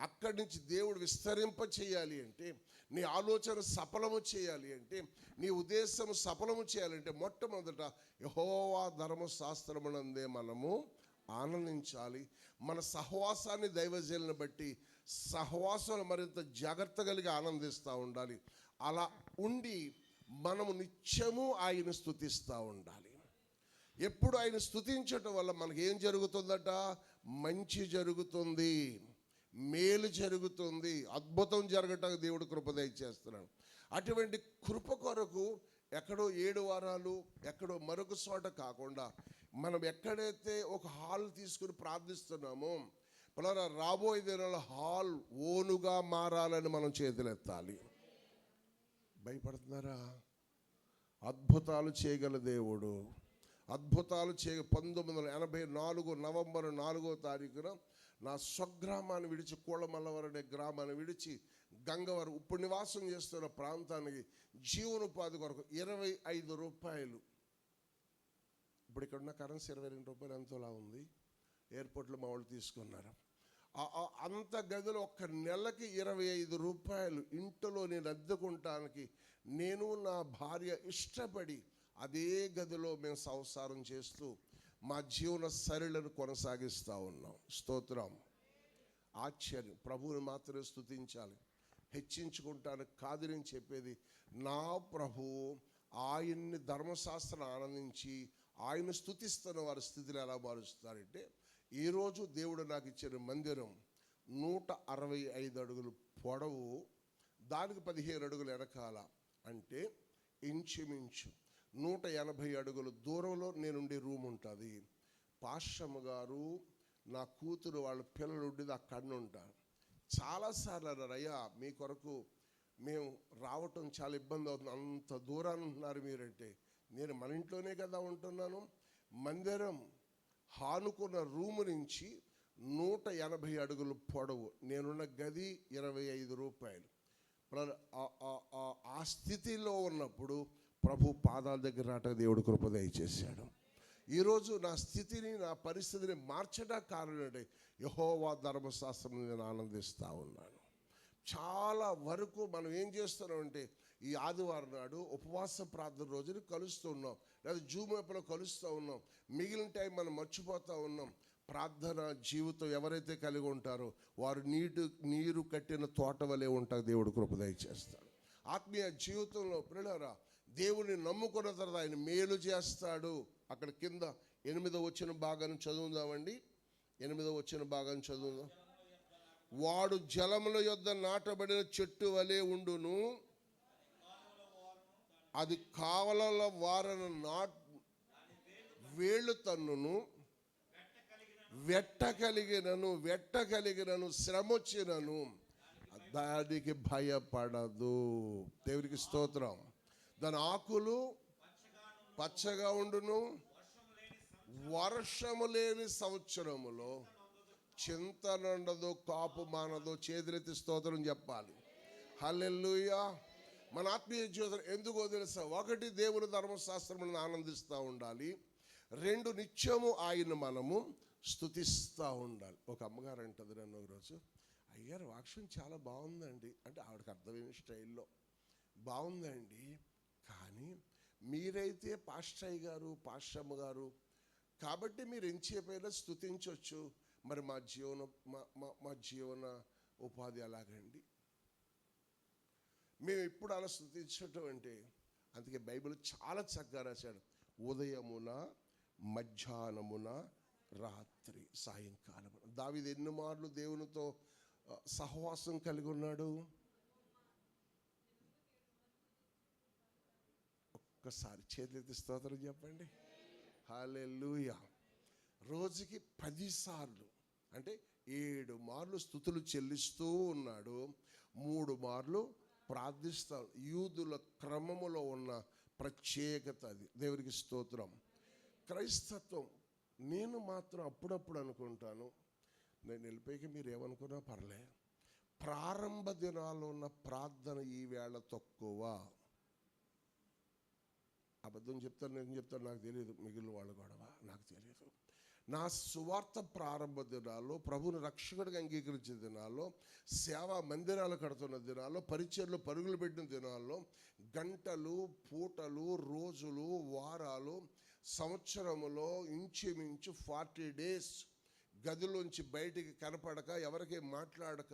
అక్కడి నుంచి దేవుడు విస్తరింప చేయాలి అంటే, నీ ఆలోచన సఫలము చేయాలి అంటే, నీ ఉద్దేశం సఫలము చేయాలంటే, మొట్టమొదట యెహోవా ధర్మశాస్త్రమునందే మనము ఆనందించాలి. మన సహవాసాన్ని దైవజనులను బట్టి సహవాసాలు మరింత జాగ్రత్త కలిగి ఆనందిస్తూ ఉండాలి. అలా ఉండి మనము నిత్యము ఆయన స్తుతిస్తూ ఉండాలి. ఎప్పుడు ఆయన స్తుతించటం వల్ల మనకి ఏం జరుగుతుందట? మంచి జరుగుతుంది, మేలు జరుగుతుంది, అద్భుతం జరగటానికి దేవుడు కృప దయచేస్తున్నాడు. అటువంటి కృప కొరకు ఎక్కడో 7 వారాలు ఎక్కడో మరొక చోట కాకుండా, మనం ఎక్కడైతే ఒక హాల్ తీసుకుని ప్రార్థిస్తున్నామో, పిల్లరా రాబోయే దినాల హాల్ ఓనుగా మారాలని మనం చేతులెత్తాలి. భయపడుతున్నారా? అద్భుతాలు చేయగల దేవుడు, అద్భుతాలు 1984 నవంబర్ 4వ తారీఖున నా స్వగ్రామాన్ని విడిచి, కోళ్ళమల్లవరం అనే గ్రామాన్ని విడిచి గంగవరం ఇప్పుడు నివాసం చేస్తున్న ప్రాంతానికి జీవనోపాధి కొరకు 25 రూపాయలు, ఇప్పుడు ఇక్కడ ఉన్న కరెన్సీ 22 రూపాయలు ఎంతోలా ఉంది, ఎయిర్పోర్ట్లో మా వాళ్ళు తీసుకున్నారు. అంత గదిలో ఒక్క నెలకి 25 రూపాయలు ఇంట్లో నేను అద్దెకుంటానికి నేను నా భార్య ఇష్టపడి అదే గదిలో మేము సంసారం చేస్తూ మా జీవన శైలిని కొనసాగిస్తూ ఉన్నాం. స్తోత్రం. ఆశ్చర్యం. ప్రభువుని మాత్రమే స్తుతించాలి, హెచ్చించుకుంటానికి కాదు నేను చెప్పేది. నా ప్రభువు ఆయన్ని ధర్మశాస్త్రం ఆనందించి ఆయన స్తుతిస్తున్న వారి స్థితిని ఎలా మారుస్తారంటే, ఈరోజు దేవుడు నాకు ఇచ్చిన మందిరం 165 అడుగులు పొడవు, దానికి 15 అడుగులు వెనకాల, అంటే ఇంచుమించు 180 అడుగుల దూరంలో నేనుండే రూమ్ ఉంటుంది. పాశ్రమ గారు, నా కూతురు, వాళ్ళ పిల్లలు ఉండేది అక్కడ ఉంటారు. చాలాసార్లు అన్నారు, అయ్యా మీ కొరకు మేము రావటం చాలా ఇబ్బంది అవుతుంది, అంత దూరాన్ని ఉంటున్నారు మీరంటే. నేను మన ఇంట్లోనే కదా ఉంటున్నాను. మందిరం హానుకున్న రూము నుంచి 180 అడుగులు పొడవు, నేనున్న గది 25 రూపాయలు. ఆ స్థితిలో ఉన్నప్పుడు ప్రభు పాదాల దగ్గర రావటం దేవుడు కృప దయచేశాడు. ఈరోజు నా స్థితిని, నా పరిస్థితిని మార్చడానికి కారణం అంటే యెహోవా ధర్మశాస్త్రం నేను ఆనందిస్తూ ఉన్నాను. చాలా వరకు మనం ఏం చేస్తున్నామంటే ఈ ఆదివారం నాడు ఉపవాస ప్రార్థన రోజుని కలుస్తూ ఉన్నాం, లేదా జూమ్ యాప్లో కలుస్తూ ఉన్నాం. మిగిలిన టైం మనం మర్చిపోతూ ఉన్నాం. ప్రార్థన జీవితం ఎవరైతే కలిగి ఉంటారో వారు నీరు కట్టిన తోట వలె ఉంటారు. దేవుడు కృప దయచేస్తాడు. ఆత్మీయ జీవితంలో ప్రియులారా, దేవుని నమ్ముకున్న తర్వాత ఆయన మేలు చేస్తాడు. అక్కడ కింద 8వ వచనం భాగాన్ని చదువుదామండి. 8వ వచనం భాగాన్ని చదువుదాం. వాడు జలముల యొద్ద నాటబడిన చెట్టు వలె ఉండును, అది కావలల వారను వేళ్ళు తన్నును, వెట్టగలిగినను శ్రమొచ్చినను దానికి భయపడదు. దేవునికి స్తోత్రం. దాని ఆకులు పచ్చగా ఉండును, వర్షము లేని సంవత్సరములో చింత నుండదు, కాపు మానదు. చేతులెత్తి స్తోత్రం చెప్పాలి. హల్లెలూయా. మన ఆత్మీయ జీవితం ఎందుకో తెలుసా? 1, దేవుని ధర్మశాస్త్రములను ఆనందిస్తూ ఉండాలి. 2, నిత్యము ఆయన మనము స్తుతిస్తూ ఉండాలి. ఒక అమ్మగారు అంటది నన్ను ఒకరోజు, అయ్యారు వాక్యం చాలా బాగుందండి అంటే, ఆవిడకి అర్థమైన స్టైల్లో బాగుందండి, కానీ మీరైతే పాస్టర్ గారు, పాస్టమ్మ గారు కాబట్టి మీరు ఎంచేపైనా స్తుతించవచ్చు, మరి మా జీవన ఉపాధి ఎలాగండి? మేము ఇప్పుడు అలా స్తుతించటం అంటే, అందుకే బైబిల్ చాలా చక్కగా రాశాడు. ఉదయమున, మధ్యాహ్నమున, రాత్రి, సాయంకాలం. దావీదు ఎన్ని మార్లు దేవునితో సహవాసం కలిగి ఉన్నాడు? ఒక్కసారి చేతులెత్తి స్తోత్రం చెప్పండి. హల్లెలూయా. రోజుకి 10 సార్లు అంటే 7 మార్లు స్తుతులు చెల్లిస్తూ ఉన్నాడు, 3 మార్లు ప్రార్థిస్తాడు. యూదుల క్రమములో ఉన్న ప్రత్యేకత అది. దేవునికి స్తోత్రం. క్రైస్తత్వం నేను మాత్రం అప్పుడప్పుడు అనుకుంటాను, నేను వెళ్ళిపోయాక మీరు ఏమనుకున్నా పర్లే, ప్రారంభ దినాల్లో ఉన్న ప్రార్థన ఈవేళ తక్కువ. అబద్ధం చెప్తాను, నేను చెప్తాను, నాకు తెలియదు, మిగిలిన వాళ్ళు గొడవ నాకు తెలియదు. నా సువార్త ప్రారంభ దినాల్లో, ప్రభుని రక్షకుడిగా అంగీకరించిన దినాల్లో, సేవా మందిరాలు కడుతున్న దినాల్లో, పరిచర్లు పరుగులు పెట్టిన దినాల్లో గంటలు, పూటలు, రోజులు, వారాలు, సంవత్సరములో ఇంచుమించు 40 days గదిలోంచి బయటికి కనపడక, ఎవరికి మాట్లాడక,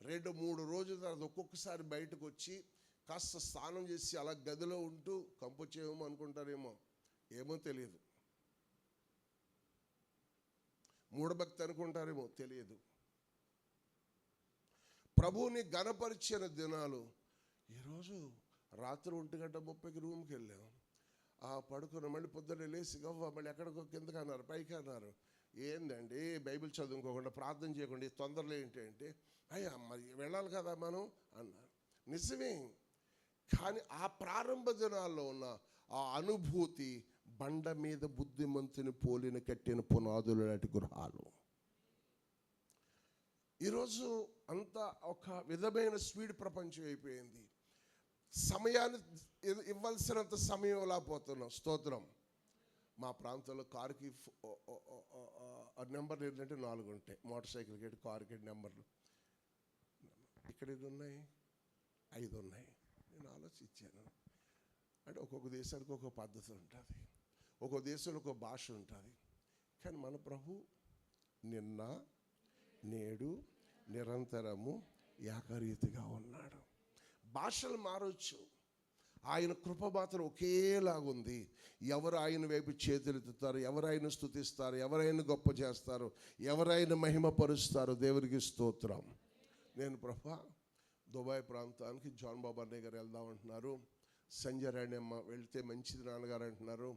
2-3 రోజుల తర్వాత ఒక్కొక్కసారి బయటకు వచ్చి కాస్త స్నానం చేసి అలా గదిలో ఉంటూ కంపొచ్చేమో అనుకుంటారేమో, ఏమో తెలియదు. మూఢభక్తి అనుకుంటారేమో తెలియదు. ప్రభువుని గణపరిచిన దినాలు. ఈరోజు రాత్రి 1:30కి రూమ్కి వెళ్ళాం, పడుకున్న మళ్ళీ పొద్దున్నే లేచి గవ్వ మళ్ళీ ఎక్కడికో కిందకి అన్నారు, పైకి అన్నారు. ఏందండి బైబిల్ చదువుకోకుండా ప్రార్థన చేయకుండా తొందరలో ఏంటి అంటే, అయ్యా మరి వెళ్ళాలి కదా మనం అన్నారు. నిజమే, కానీ ఆ ప్రారంభ దినాల్లో ఉన్న ఆ అనుభూతి బండ మీద బుద్ధిమంతుని పోలిన కట్టిన పునాదులు లాంటి గృహాలు. ఈరోజు అంతా ఒక విధమైన స్పీడ్ ప్రపంచం అయిపోయింది. సమయాన్ని ఇవ్వాల్సినంత సమయం లేకపోతున్నాం. స్తోత్రం. మా ప్రాంతంలో కారుకి నెంబర్లు ఏంటంటే 4 ఉంటాయి. మోటార్ సైకిల్కి ఏంటి, కారుకి ఏంటి నెంబర్లు. ఇక్కడ ఎన్ని ఉన్నాయి? 5 ఉన్నాయి. నేను ఆలోచించాను, అంటే ఒక్కొక్క దేశానికి ఒక్కొక్క పద్ధతి ఉంటుంది, ఒక్కొక్క దేశంలో ఒక్కొక్క భాష ఉంటుంది. కానీ మన ప్రభు నిన్న నేడు నిరంతరము ఏకరీతిగా ఉన్నాడు. భాషలు మారవచ్చు, ఆయన కృప మాత్రం ఒకేలాగుంది. ఎవరు ఆయన వైపు చేతులెత్తుతారు, ఎవరు ఆయన స్తుతిస్తారు, ఎవరైనా గొప్ప చేస్తారు, ఎవరైనా మహిమపరుస్తారు. దేవునికి స్తోత్రం. నేను ప్రభా దుబాయ్ ప్రాంతానికి జాన్ బాబు అన్నయ్య గారు వెళ్దామంటున్నారు, సంజయ్ రాణి అమ్మ వెళ్తే మంచిది నాన్నగారు అంటున్నారు.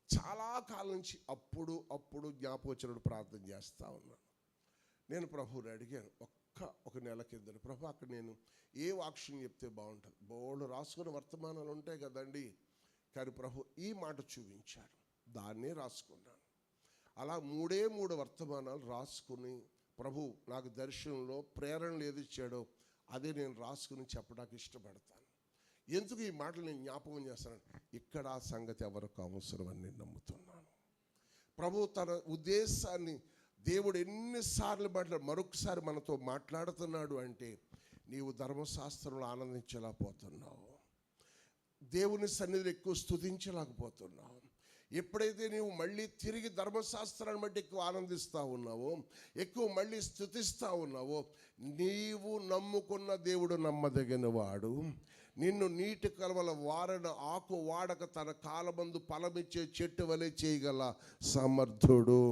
చాలా కాలం నుంచి అప్పుడు జ్ఞాపకం వచ్చినప్పుడు ప్రార్థన చేస్తూ ఉన్నాను. నేను ప్రభువుని అడిగాను, ఒక నెల కింద ప్రభు అక్కడ నేను ఏ వాక్యం చెప్తే బాగుంటుంది, బోళ్ళు రాసుకున్న వర్తమానాలు ఉంటాయి కదండి. కానీ ప్రభు ఈ మాట చూపించారు, దాన్నే రాసుకున్నాను. అలా 3 వర్తమానాలు రాసుకుని ప్రభు నాకు దర్శనంలో ప్రేరణ ఏది ఇచ్చాడో అదే నేను రాసుకుని చెప్పడానికి ఇష్టపడతాను. ఎందుకు ఈ మాటలు నేను జ్ఞాపకం చేస్తాను, ఇక్కడ ఆ సంగతి ఎవరికి అవసరం అని నేను నమ్ముతున్నాను. ప్రభు తన ఉద్దేశాన్ని దేవుడు ఎన్నిసార్లు మరొకసారి మనతో మాట్లాడుతున్నాడు అంటే, నీవు ధర్మశాస్త్రంలో ఆనందించలేకపోతున్నావు, దేవుని సన్నిధిలో ఎక్కువ స్తుతించలేకపోతున్నావు. ఎప్పుడైతే నీవు మళ్ళీ తిరిగి ధర్మశాస్త్రాన్ని బట్టి ఎక్కువ ఆనందిస్తూ ఉన్నావో, ఎక్కువ మళ్ళీ స్తుతిస్తూ ఉన్నావో, నీవు నమ్ముకున్న దేవుడు నమ్మదగిన వాడు, నిన్ను నీటి కలవల వారన ఆకు వాడక తన కాలమందు ఫలమిచ్చే చెట్టు వలె చేయగల సమర్థుడు.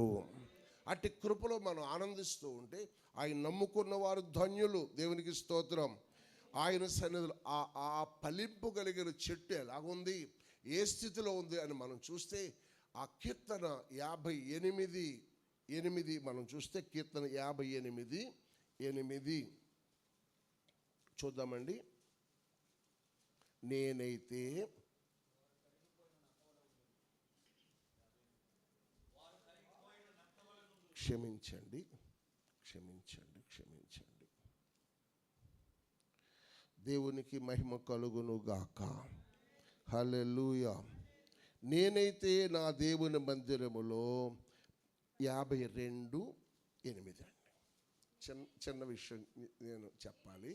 అట్టి కృపలో మనం ఆనందిస్తూ ఉంటే ఆయన నమ్ముకున్న వారు ధన్యులు. దేవునికి స్తోత్రం. ఆయన సన్నిధిలో ఆ ఫలింపు కలిగిన చెట్టు ఎలాగుంది, ఏ స్థితిలో ఉంది అని మనం చూస్తే, ఆ కీర్తన 58:8 మనం చూస్తే, కీర్తన 58:8 చూద్దామండి. నేనైతే క్షమించండి. దేవునికి మహిమ కలుగును గాక. హల్లెలూయా. నేనైతే నా దేవుని మందిరములో 52:8 అండి. చిన్న విషయం నేను చెప్పాలి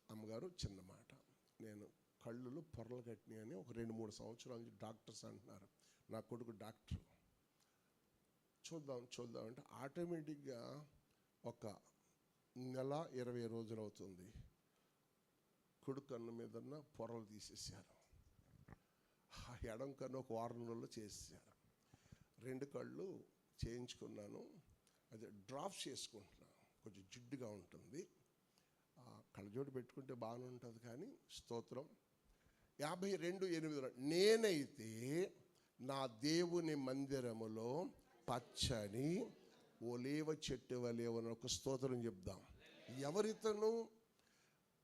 అమ్మగారు, చిన్న మాట. నేను కళ్ళులో పొరలు కట్టినాయి అని ఒక 2-3 సంవత్సరాల నుంచి డాక్టర్స్ అంటున్నారు. నా కొడుకు డాక్టర్. చూద్దాం అంటే ఆటోమేటిక్గా ఒక నెల 20 రోజులు అవుతుంది, కుడి కన్ను మీద పొరలు తీసేసారు. ఎడం కన్ను ఒక 6 నెలల్లో చేసేసారు. 2 కళ్ళు చేయించుకున్నాను. అదే డ్రాప్స్ చేసుకుంటున్నాను, కొంచెం జిడ్డుగా ఉంటుంది. కళ్ళజోడు పెట్టుకుంటే బాగానే ఉంటుంది. కానీ స్తోత్రం. 52:8 నేనైతే నా దేవుని మందిరములో పచ్చని ఒలీవ చెట్టు వలె ఉన్న ఒక స్తోత్రం చెప్దాం. ఎవరితను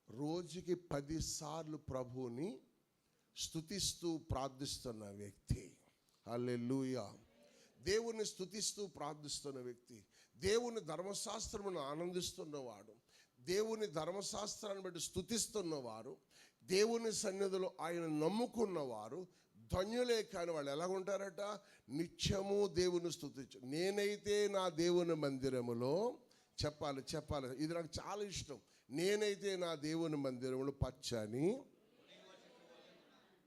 రోజుకి 10 సార్లు ప్రభువుని స్తుతిస్తూ ప్రార్థిస్తున్న వ్యక్తి. హల్లెలూయా. దేవుని స్తుతిస్తూ ప్రార్థిస్తున్న వ్యక్తి, దేవుని ధర్మశాస్త్రమును ఆనందిస్తున్నవాడు, దేవుని ధర్మశాస్త్రాన్ని బట్టి స్తుతిస్తున్నవారు, దేవుని సన్నిధిలో ఆయన నమ్ముకున్నవారు ధన్యులే. కానీ వాళ్ళు ఎలాగుంటారట, నిత్యము దేవుని స్తుతించు. నేనైతే నా దేవుని మందిరములో చెప్పాలి, ఇది నాకు చాలా ఇష్టం. నేనైతే నా దేవుని మందిరములో పచ్చని.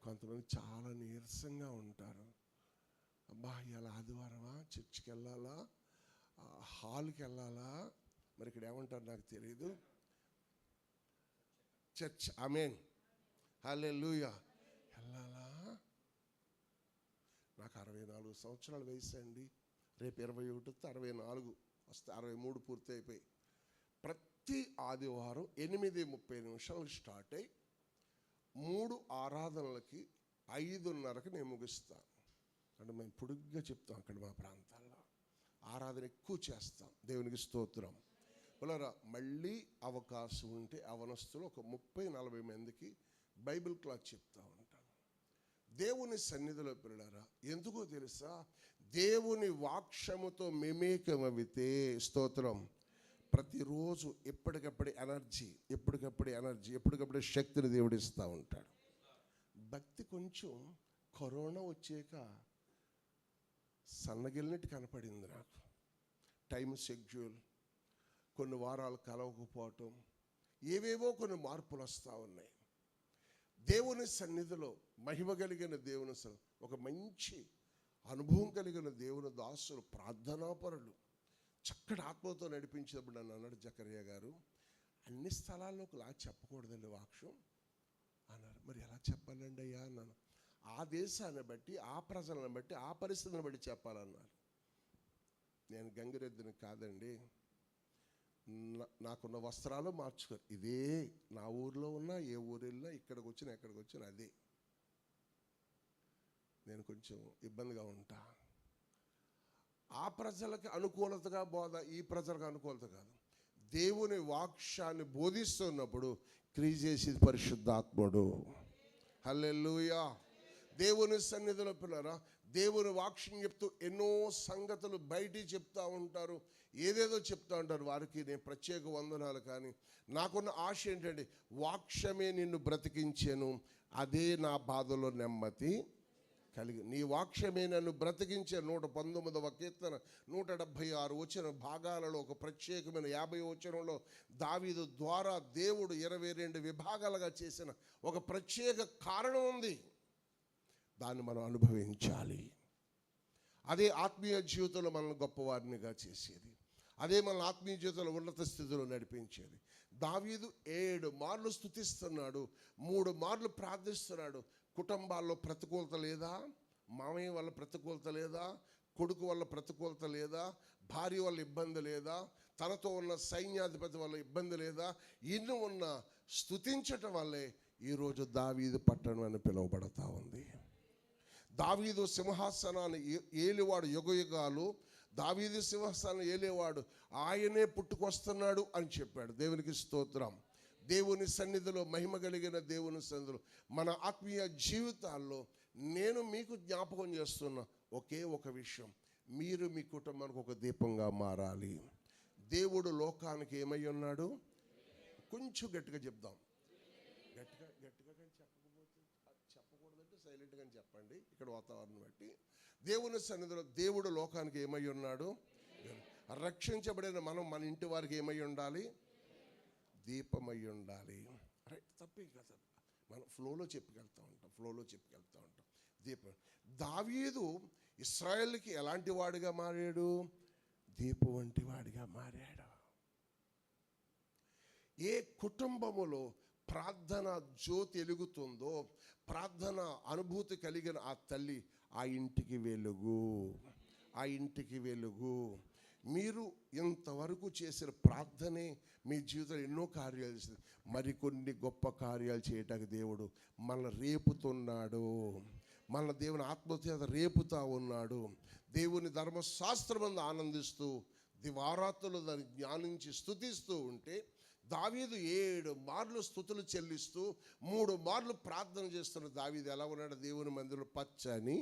కొంతమంది చాలా నీరసంగా ఉంటారు. అబ్బా ఇలా ఆదివారమా, చర్చికి వెళ్ళాలా, హాల్కి వెళ్ళాలా, మరి ఇక్కడ ఏమంటారు నాకు తెలియదు, చర్చ్. ఆమేన్. హల్లెలూయా. వెళ్ళాలా. నాకు 64 సంవత్సరాల వయసు అండి. రేపు 21 64 వస్తే 63 పూర్తి అయిపోయి, ప్రతి ఆదివారం 8:30 స్టార్ట్ అయ్యి 3 ఆరాధనలకి 5:30కి నేను ముగిస్తాను. అంటే మేము పొడుగ్గా చెప్తాం. అక్కడ మా ప్రాంతాల్లో ఆరాధన ఎక్కువ చేస్తాం. దేవునికి స్తోత్రం. పిల్లరా, మళ్ళీ అవకాశం ఉంటే అవనస్తులు ఒక 30-40 మందికి బైబిల్ క్లాస్ చెప్తా ఉంటాను దేవుని సన్నిధిలో. పిల్లరా, ఎందుకో తెలుసా, దేవుని వాక్యముతో మెమేకమవితే స్తోత్రం, ప్రతిరోజు ఎప్పటికప్పుడు ఎనర్జీ, శక్తిని దేవుడిస్తూ ఉంటాడు. భక్తి కొంచెం కరోనా వచ్చాక సన్నగిలినట్టు కనపడింది నాకు. టైం షెడ్యూల్, కొన్ని వారాలు కలవకపోవటం, ఏవేవో కొన్ని మార్పులు వస్తూ ఉన్నాయి. దేవుని సన్నిధిలో మహిమ కలిగిన దేవుని ఒక మంచి అనుభవం కలిగిన దేవుని దాసులు, ప్రార్థనాపరులు, చక్కటి ఆత్మతో నడిపించినప్పుడు నన్ను అన్నాడు, జకరియా గారు, అన్ని స్థలాల్లోకి ఇలా చెప్పకూడదండి వాక్యం అన్నారు. మరి ఎలా చెప్పాలండి అయ్యా అన్నాను. ఆ దేశాన్ని బట్టి, ఆ ప్రజలను బట్టి, ఆ పరిస్థితిని బట్టి చెప్పాలన్నారు. నేను గంగిరెద్దుని కాదండి, నాకున్న వస్త్రాలు మార్చుకోరు. ఇదే నా ఊర్లో ఉన్నా, ఏ ఊరు వెళ్ళినా, ఇక్కడికి వచ్చినా ఎక్కడికి వచ్చినా అదే. నేను కొంచెం ఇబ్బందిగా ఉంటా. ఆ ప్రజలకు అనుకూలతగా బోధ, ఈ ప్రజలకు అనుకూలత కాదు. దేవుని వాక్యాన్ని బోధిస్తున్నప్పుడు క్రియ చేసేది పరిశుద్ధాత్ముడు. హల్లెలూయా. దేవుని సన్నిధిలో పిల్లరా, దేవుని వాక్యం చెప్తూ ఎన్నో సంగతులు బయటికి చెప్తూ ఉంటారు, ఏదేదో చెప్తూ ఉంటారు. వారికి నేను ప్రత్యేక వందనాలు. కానీ నాకున్న ఆశ ఏంటంటే, వాక్యమే నిన్ను బ్రతికించాను, అదే నా బాధలో నెమ్మది కలిగి. నీ వాక్యమే నన్ను బ్రతికించే. 119వ కీర్తన 176 వచన భాగాలలో ఒక ప్రత్యేకమైన 50 వచనంలో దావీదు ద్వారా దేవుడు 22 విభాగాలుగా చేసిన ఒక ప్రత్యేక కారణం ఉంది. దాన్ని మనం అనుభవించాలి. అదే ఆత్మీయ జీవితంలో మనల్ని గొప్పవారినిగా చేసేది. అదే మన ఆత్మీయ జీవితంలో ఉన్నత స్థితిలో నడిపించేది. దావీదు 7 మార్లు స్తుతిస్తున్నాడు, 3 మార్లు ప్రార్థిస్తున్నాడు. కుటుంబాల్లో ప్రతికూలత లేదా? మామయ్య వల్ల ప్రతికూలత లేదా? కొడుకు వల్ల ప్రతికూలత లేదా? భార్య వల్ల ఇబ్బంది లేదా? తనతో ఉన్న సైన్యాధిపతి వల్ల ఇబ్బంది లేదా? ఇన్ని ఉన్న స్తుతించటం వల్లే ఈరోజు దావీదు పట్టణం అని పిలువబడతా ఉంది. దావీదు సింహాసనాన్ని ఏలేవాడు యుగయుగాలు. దావీదు సింహాసనాన్ని ఏలేవాడు ఆయనే పుట్టుకొస్తున్నాడు అని చెప్పాడు. దేవునికి స్తోత్రం. దేవుని సన్నిధిలో మహిమ కలిగిన దేవుని సన్నిధిలో మన ఆత్మీయ జీవితాల్లో నేను మీకు జ్ఞాపకం చేస్తున్న ఒకే ఒక విషయం, మీరు మీ కుటుంబానికి ఒక దీపంగా మారాలి. దేవుడు లోకానికి ఏమై ఉన్నాడు? కొంచెం గట్టిగా చెప్దాం. గట్టిగా కానీ చెప్పకూడదంటే సైలెంట్గా చెప్పండి. ఇక్కడ వాతావరణం బట్టి దేవుని సన్నిధిలో దేవుడు లోకానికి ఏమై ఉన్నాడు? రక్షించబడిన మనం మన ఇంటి వారికి ఏమై ఉండాలి? దీపమై ఉండాలి. రైట్, తప్పే కదా. మనం ఫ్లోలో చెప్పుకెళ్తూ ఉంటాం. దీపం. దావీదు ఇశ్రాయేలుకి ఎలాంటి వాడిగా మారాడు? దీపం వంటి వాడిగా మారాడు. ఏ కుటుంబములో ప్రార్థన జ్యోతి వెలుగుతుందో, ప్రార్థన అనుభూతి కలిగిన ఆ తల్లి ఆ ఇంటికి వెలుగు. మీరు ఇంతవరకు చేసిన ప్రార్థనే మీ జీవితంలో ఎన్నో కార్యాలు చేసింది. మరికొన్ని గొప్ప కార్యాలు చేయటానికి దేవుడు మనల్ని రేపుతున్నాడు. మన దేవుని ఆత్మచేత రేపుతా ఉన్నాడు. దేవుని ధర్మశాస్త్రమందు ఆనందిస్తూ దివారాత్రులు దాన్ని జ్ఞానించి స్తుతిస్తూ ఉంటే, దావీదు 7 మార్లు స్తుతులు చెల్లిస్తూ 3 మార్లు ప్రార్థన చేస్తున్న దావీదు ఎలా ఉన్నాడు? దేవుని మందిరంలో పచ్చని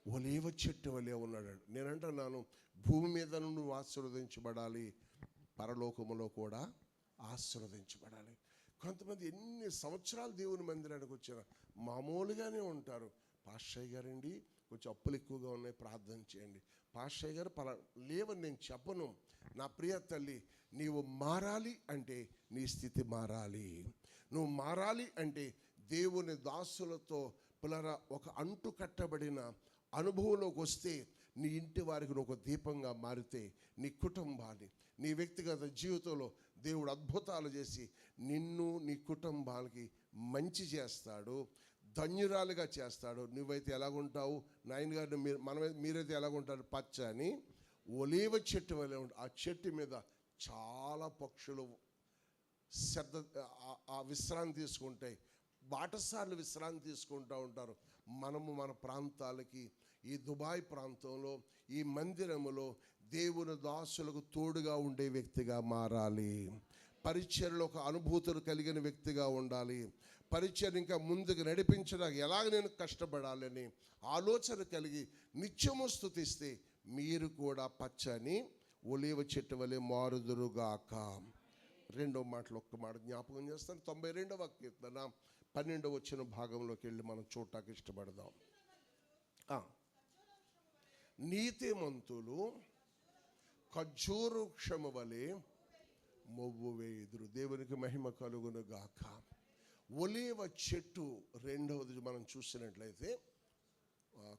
ఒలీవ చెట్టు వలె ఉన్నాడు. నేనంటున్నాను, భూమి మీద నువ్వు ఆశీర్వదించబడాలి, పరలోకములో కూడా ఆశీర్వదించబడాలి. కొంతమంది ఎన్ని సంవత్సరాలు దేవుని మందిరానికి వచ్చినా మామూలుగానే ఉంటారు. పాస్టర్ గారండి, కొంచెం అప్పులు ఎక్కువగా ఉన్నాయి, ప్రార్థన చేయండి. పాస్టర్ గారు లేవని నేను చెప్పను. నా ప్రియ తల్లి, నీవు మారాలి అంటే నీ స్థితి మారాలి. నువ్వు మారాలి అంటే దేవుని దాసులతో పిల్లరా ఒక అంటు కట్టబడిన అనుభవంలోకి వస్తే, నీ ఇంటి వారికి నువ్వు ఒక దీపంగా మారితే, నీ కుటుంబాన్ని, నీ వ్యక్తిగత జీవితంలో దేవుడు అద్భుతాలు చేసి నిన్ను నీ కుటుంబానికి మంచి చేస్తాడు, ధన్యురాలుగా చేస్తాడు. నువ్వైతే ఎలాగుంటావు? నాయన గారిని మీరైతే ఎలాగుంటారు? పచ్చని ఒలీవ చెట్టు వలె ఉంటుంది. ఆ చెట్టు మీద చాలా పక్షులు విశ్రాంతి తీసుకుంటాయి. బాటసార్లు విశ్రాంతి తీసుకుంటూ ఉంటారు. మనము మన ప్రాంతాలకి, ఈ దుబాయ్ ప్రాంతంలో, ఈ మందిరములో దేవుని దాసులకు తోడుగా ఉండే వ్యక్తిగా మారాలి. పరిచర్యలో ఒక అనుభూతులు కలిగిన వ్యక్తిగా ఉండాలి. పరిచయం ఇంకా ముందుకు నడిపించడానికి ఎలాగ నేను కష్టపడాలని ఆలోచన కలిగి నిత్యము స్తుతిస్తే మీరు కూడా పచ్చని ఒలీవ చెట్టు వలె మారుదురుగాక. 2వ మాటలు ఒక్క మాట జ్ఞాపకం చేస్తాను. 92వ కీర్తన 12వ వచన భాగంలోకి వెళ్ళి మనం చూడటానికి ఇష్టపడదాం. నీతిమంతులు ఖర్జూర వృక్షము వలె మొవ్వు వేయుదురు. దేవునికి మహిమ కలుగును గాక. ఒలీవ చెట్టు రెండవది మనం చూసినట్లయితే,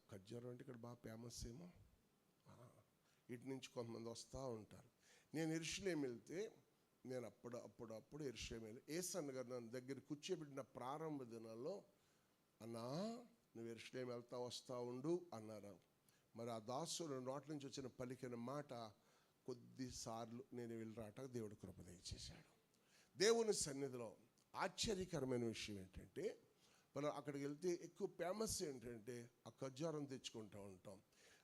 ఖర్జూరం అంటే ఇక్కడ బాగా ఫేమస్ ఏమో, ఇటు నుంచి కొంతమంది వస్తూ ఉంటారు. నేను యెరూషలేము వెళ్తే, నేను అప్పుడు యెరూషలేము వెళ్ళి ఏసన్న గారు నన్ను దగ్గర కూర్చోబెట్టిన ప్రారంభ దినాల్లో, అన్నా నువ్వు యెరూషలేము వెళ్తా వస్తూ ఉండు అన్నారు. మరి ఆ దాసుడు నోట్ల నుంచి వచ్చిన పలికిన మాట కొద్దిసార్లు నేను వెళ్ళి రావటానికి దేవుడు కృప దయచేశాడు. దేవుని సన్నిధిలో ఆశ్చర్యకరమైన విషయం ఏంటంటే, మనం అక్కడికి వెళ్తే ఎక్కువ ఫేమస్ ఏంటంటే ఆ ఖర్జూరం తెచ్చుకుంటూ ఉంటాం.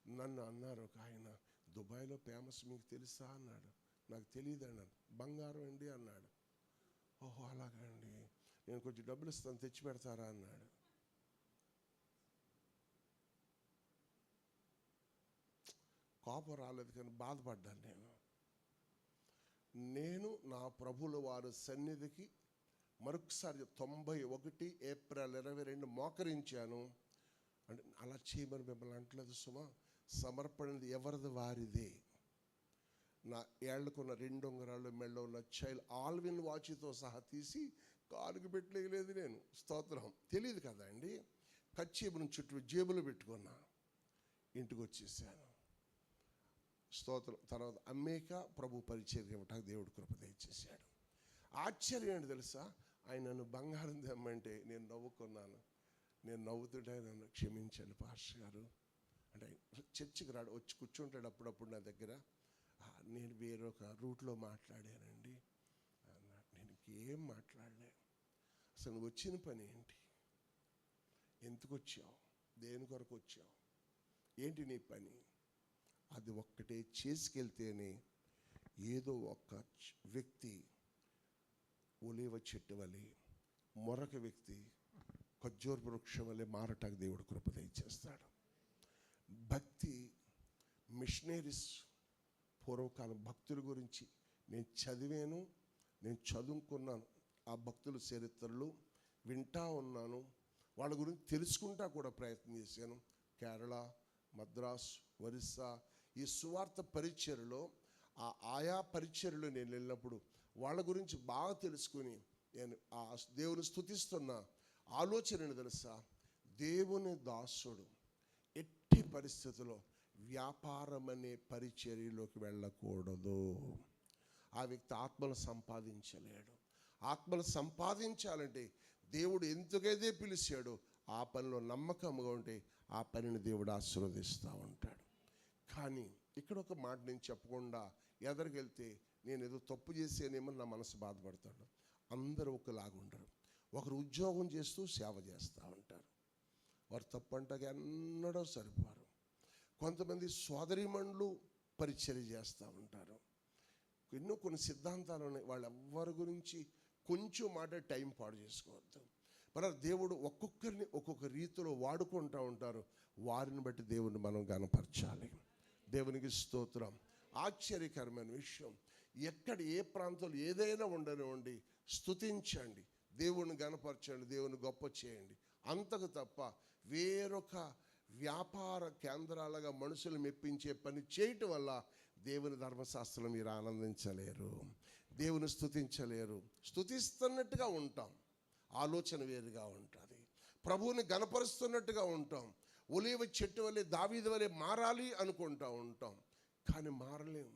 నన్ను అన్నారు ఒక ఆయన, దుబాయ్లో ఫేమస్ మీకు తెలుసా అన్నాడు. నాకు తెలియదు అన్నాను. బంగారం అండి అన్నాడు. ఓహో అలాగా అండి, నేను కొంచెం డబ్బులు ఇస్తాను తెచ్చి పెడతారా అన్నాడు. కోపం రాలేదు కానీ బాధపడ్డాను. నేను నా ప్రభుల వారి సన్నిధికి మరొకసారి 91 ఏప్రిల్ 22 మోకరించాను. అంటే అలా చేయమని మిమ్మల్ని అంటలేదు సుమా, సమర్పణది ఎవరిది వారిదే. నా ఏళ్లకున్న 2 ఉంగరాలు, మెళ్ళ ఉన్న చైల్ ఆల్విన్ వాచ్తో సహా తీసి కాలుకి పెట్టలేదు నేను. స్తోత్రం. తెలియదు కదా అండి. కచ్చేబుని చుట్టూ జేబులు పెట్టుకున్నా. ఇంటికి వచ్చేసాను. స్తోత్రం. తర్వాత అమ్మేక ప్రభు పరిచర్య ఇవ్వటానికి దేవుడు కృప దయచేశాడు. ఆశ్చర్యం ఏంటి తెలుసా, ఆయన నన్ను బంగారం తెమ్మంటే నేను నవ్వుకున్నాను. నేను నవ్వుతుంటే నన్ను క్షమించండి పాస్టర్ గారు అంటే, చర్చికి రాడు, వచ్చి కూర్చుంటాడు అప్పుడప్పుడు నా దగ్గర. నేను వేరొక రూట్లో మాట్లాడానండి అన్నాడు. నేను ఇంకేం మాట్లాడలే. అసలు నువ్వు వచ్చిన పని ఏంటి, ఎందుకు వచ్చావు, దేని కొరకు వచ్చావు, ఏంటి నీ పని? అది ఒక్కటే చేసుకెళ్తేనే ఏదో ఒక వ్యక్తి ఒలీవ చెట్టు వలె, మరొక వ్యక్తి ఖర్జూర వృక్షం వలె మారటానికి దేవుడు కృప దయచేస్తాడు. భక్తి మిషనరీస్ పూర్వకాలం భక్తుల గురించి నేను చదివాను, నేను చదువుకున్నాను. ఆ భక్తుల చరిత్రలు వింటా ఉన్నాను, వాళ్ళ గురించి తెలుసుకుంటా కూడా ప్రయత్నం చేశాను. కేరళ, మద్రాస్, ఒరిస్సా ఈ సువార్త పరిచర్యలో ఆయా పరిచర్యలో నేను వెళ్ళినప్పుడు వాళ్ళ గురించి బాగా తెలుసుకుని నేను ఆ దేవుని స్తుతిస్తున్న ఆలోచన తెలుసా, దేవుని దాసుడు ఎట్టి పరిస్థితుల్లో వ్యాపారం అనే పరిచర్యలోకి వెళ్ళకూడదు. ఆ వ్యక్తి ఆత్మలు సంపాదించలేడు. ఆత్మలు సంపాదించాలంటే దేవుడు ఎందుకైతే పిలిచాడో ఆ పనిలో నమ్మకంగా ఉంటే ఆ పనిని దేవుడు ఆశీర్వదిస్తూ ఉంటాడు. కానీ ఇక్కడ ఒక మాట నేను చెప్పకుండా ఎదరికెళ్తే నేను ఏదో తప్పు చేసేనేమో నా మనసు బాధపడతాడు. అందరూ ఒకలాగుండరు. ఒకరు ఉద్యోగం చేస్తూ సేవ చేస్తూ ఉంటారు, వారు తప్పు అంటే ఎన్నడో సరిపోరు. కొంతమంది సోదరీమణులు పరిచర్య చేస్తూ ఉంటారు. కొన్ని సిద్ధాంతాలు ఉన్నాయి, వాళ్ళెవ్వరి గురించి కొంచెం మాట టైం పాడు చేసుకోవద్దు. మరి దేవుడు ఒక్కొక్కరిని ఒక్కొక్క రీతిలో వాడుకుంటూ ఉంటారు. వారిని బట్టి దేవుని మనం గణపరచాలి. దేవునికి స్తోత్రం. ఆశ్చర్యకరమైన విషయం, ఎక్కడ ఏ ప్రాంతంలో ఏదైనా ఉండనివ్వండి, స్తుతించండి, దేవుని గణపరచండి, దేవుని గొప్ప చేయండి. అంతకు తప్ప వేరొక వ్యాపార కేంద్రాలుగా మనుషులు మెప్పించే పని చేయటం వల్ల దేవుని ధర్మశాస్త్రం మీరు ఆనందించలేరు, దేవుని స్తుతించలేరు. స్తుతిస్తున్నట్టుగా ఉంటాం, ఆలోచన వేరుగా ఉంటుంది. ప్రభువుని గణపరుస్తున్నట్టుగా ఉంటాం. ఒలీవ చెట్టు వలె దావీదు వలె మారాలి అనుకుంటూ ఉంటాం, కానీ మారలేం.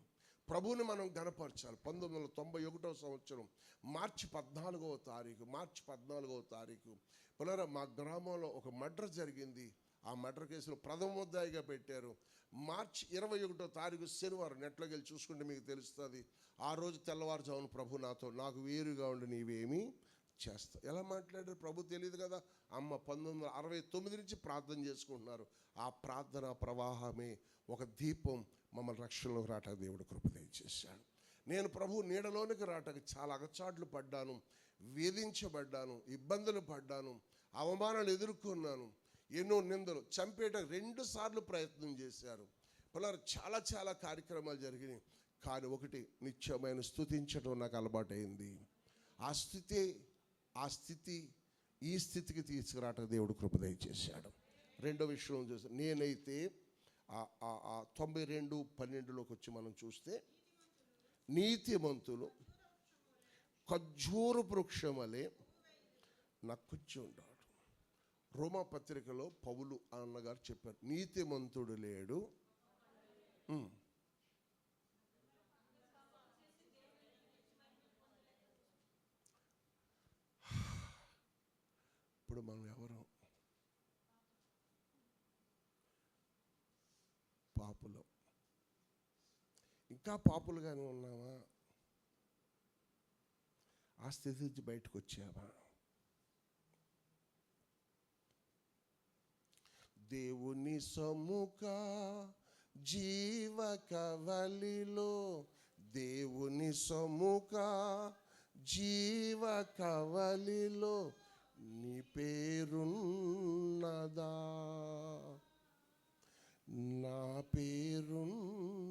ప్రభువుని మనం గణపరచాలి. 1991 సంవత్సరం మార్చి 14వ తారీఖు పునర మా గ్రామంలో ఒక మర్డర్ జరిగింది. ఆ మర్డర్ కేసులో ప్రథమ ముద్దాయిగా పెట్టారు. మార్చి 21వ తారీఖు శనివారం, నెట్లోకి వెళ్ళి చూసుకుంటే మీకు తెలుస్తుంది. ఆ రోజు తెల్లవారుజామున ప్రభు నాతో, నాకు వేరుగా ఉండి నీవేమీ చేస్తా. ఎలా మాట్లాడారు ప్రభు తెలియదు కదా. అమ్మ 1969 నుంచి ప్రార్థన చేసుకుంటున్నారు. ఆ ప్రార్థన ప్రవాహమే ఒక దీపం మమ్మల్ని రక్షణలోకి రావటానికి దేవుడు కృప దయచేశాడు. నేను ప్రభు నీడలోనికి రావటానికి చాలా అగచాట్లు పడ్డాను, వేధించబడ్డాను, ఇబ్బందులు పడ్డాను, అవమానాలు ఎదుర్కొన్నాను, ఎన్నో నిందలు. చంపేయడానికి 2 సార్లు ప్రయత్నం చేశారు. పిల్లలు చాలా చాలా కార్యక్రమాలు జరిగినాయి. కానీ ఒకటి, నిత్యమైన స్తుతించడం నాకు అలవాటైంది. ఆ స్థితి ఈ స్థితికి తీసుకురావటానికి దేవుడు కృప దయచేశాడు. రెండో విషయం చూస్తే, నేనైతే 92:12లోకి వచ్చి మనం చూస్తే, నీతిమంతులు ఖర్జూర వృక్షం వలె నక్కుచ్చి ఉంటాడు. రోమా పత్రికలో పౌలు అన్నగారు చెప్పారు, నీతిమంతుడు లేడు. ఇప్పుడు మనం ఎవరు? పాపులు. ఇంకా పాపులుగానే ఉన్నామా? ఆ స్థితి నుంచి బయటకు వచ్చామా? దేవుని సముఖ జీవ కవలిలో దేవుని సముఖ జీవ కవలిలో నీ పేరున్నదా, నా పేరున్నదా.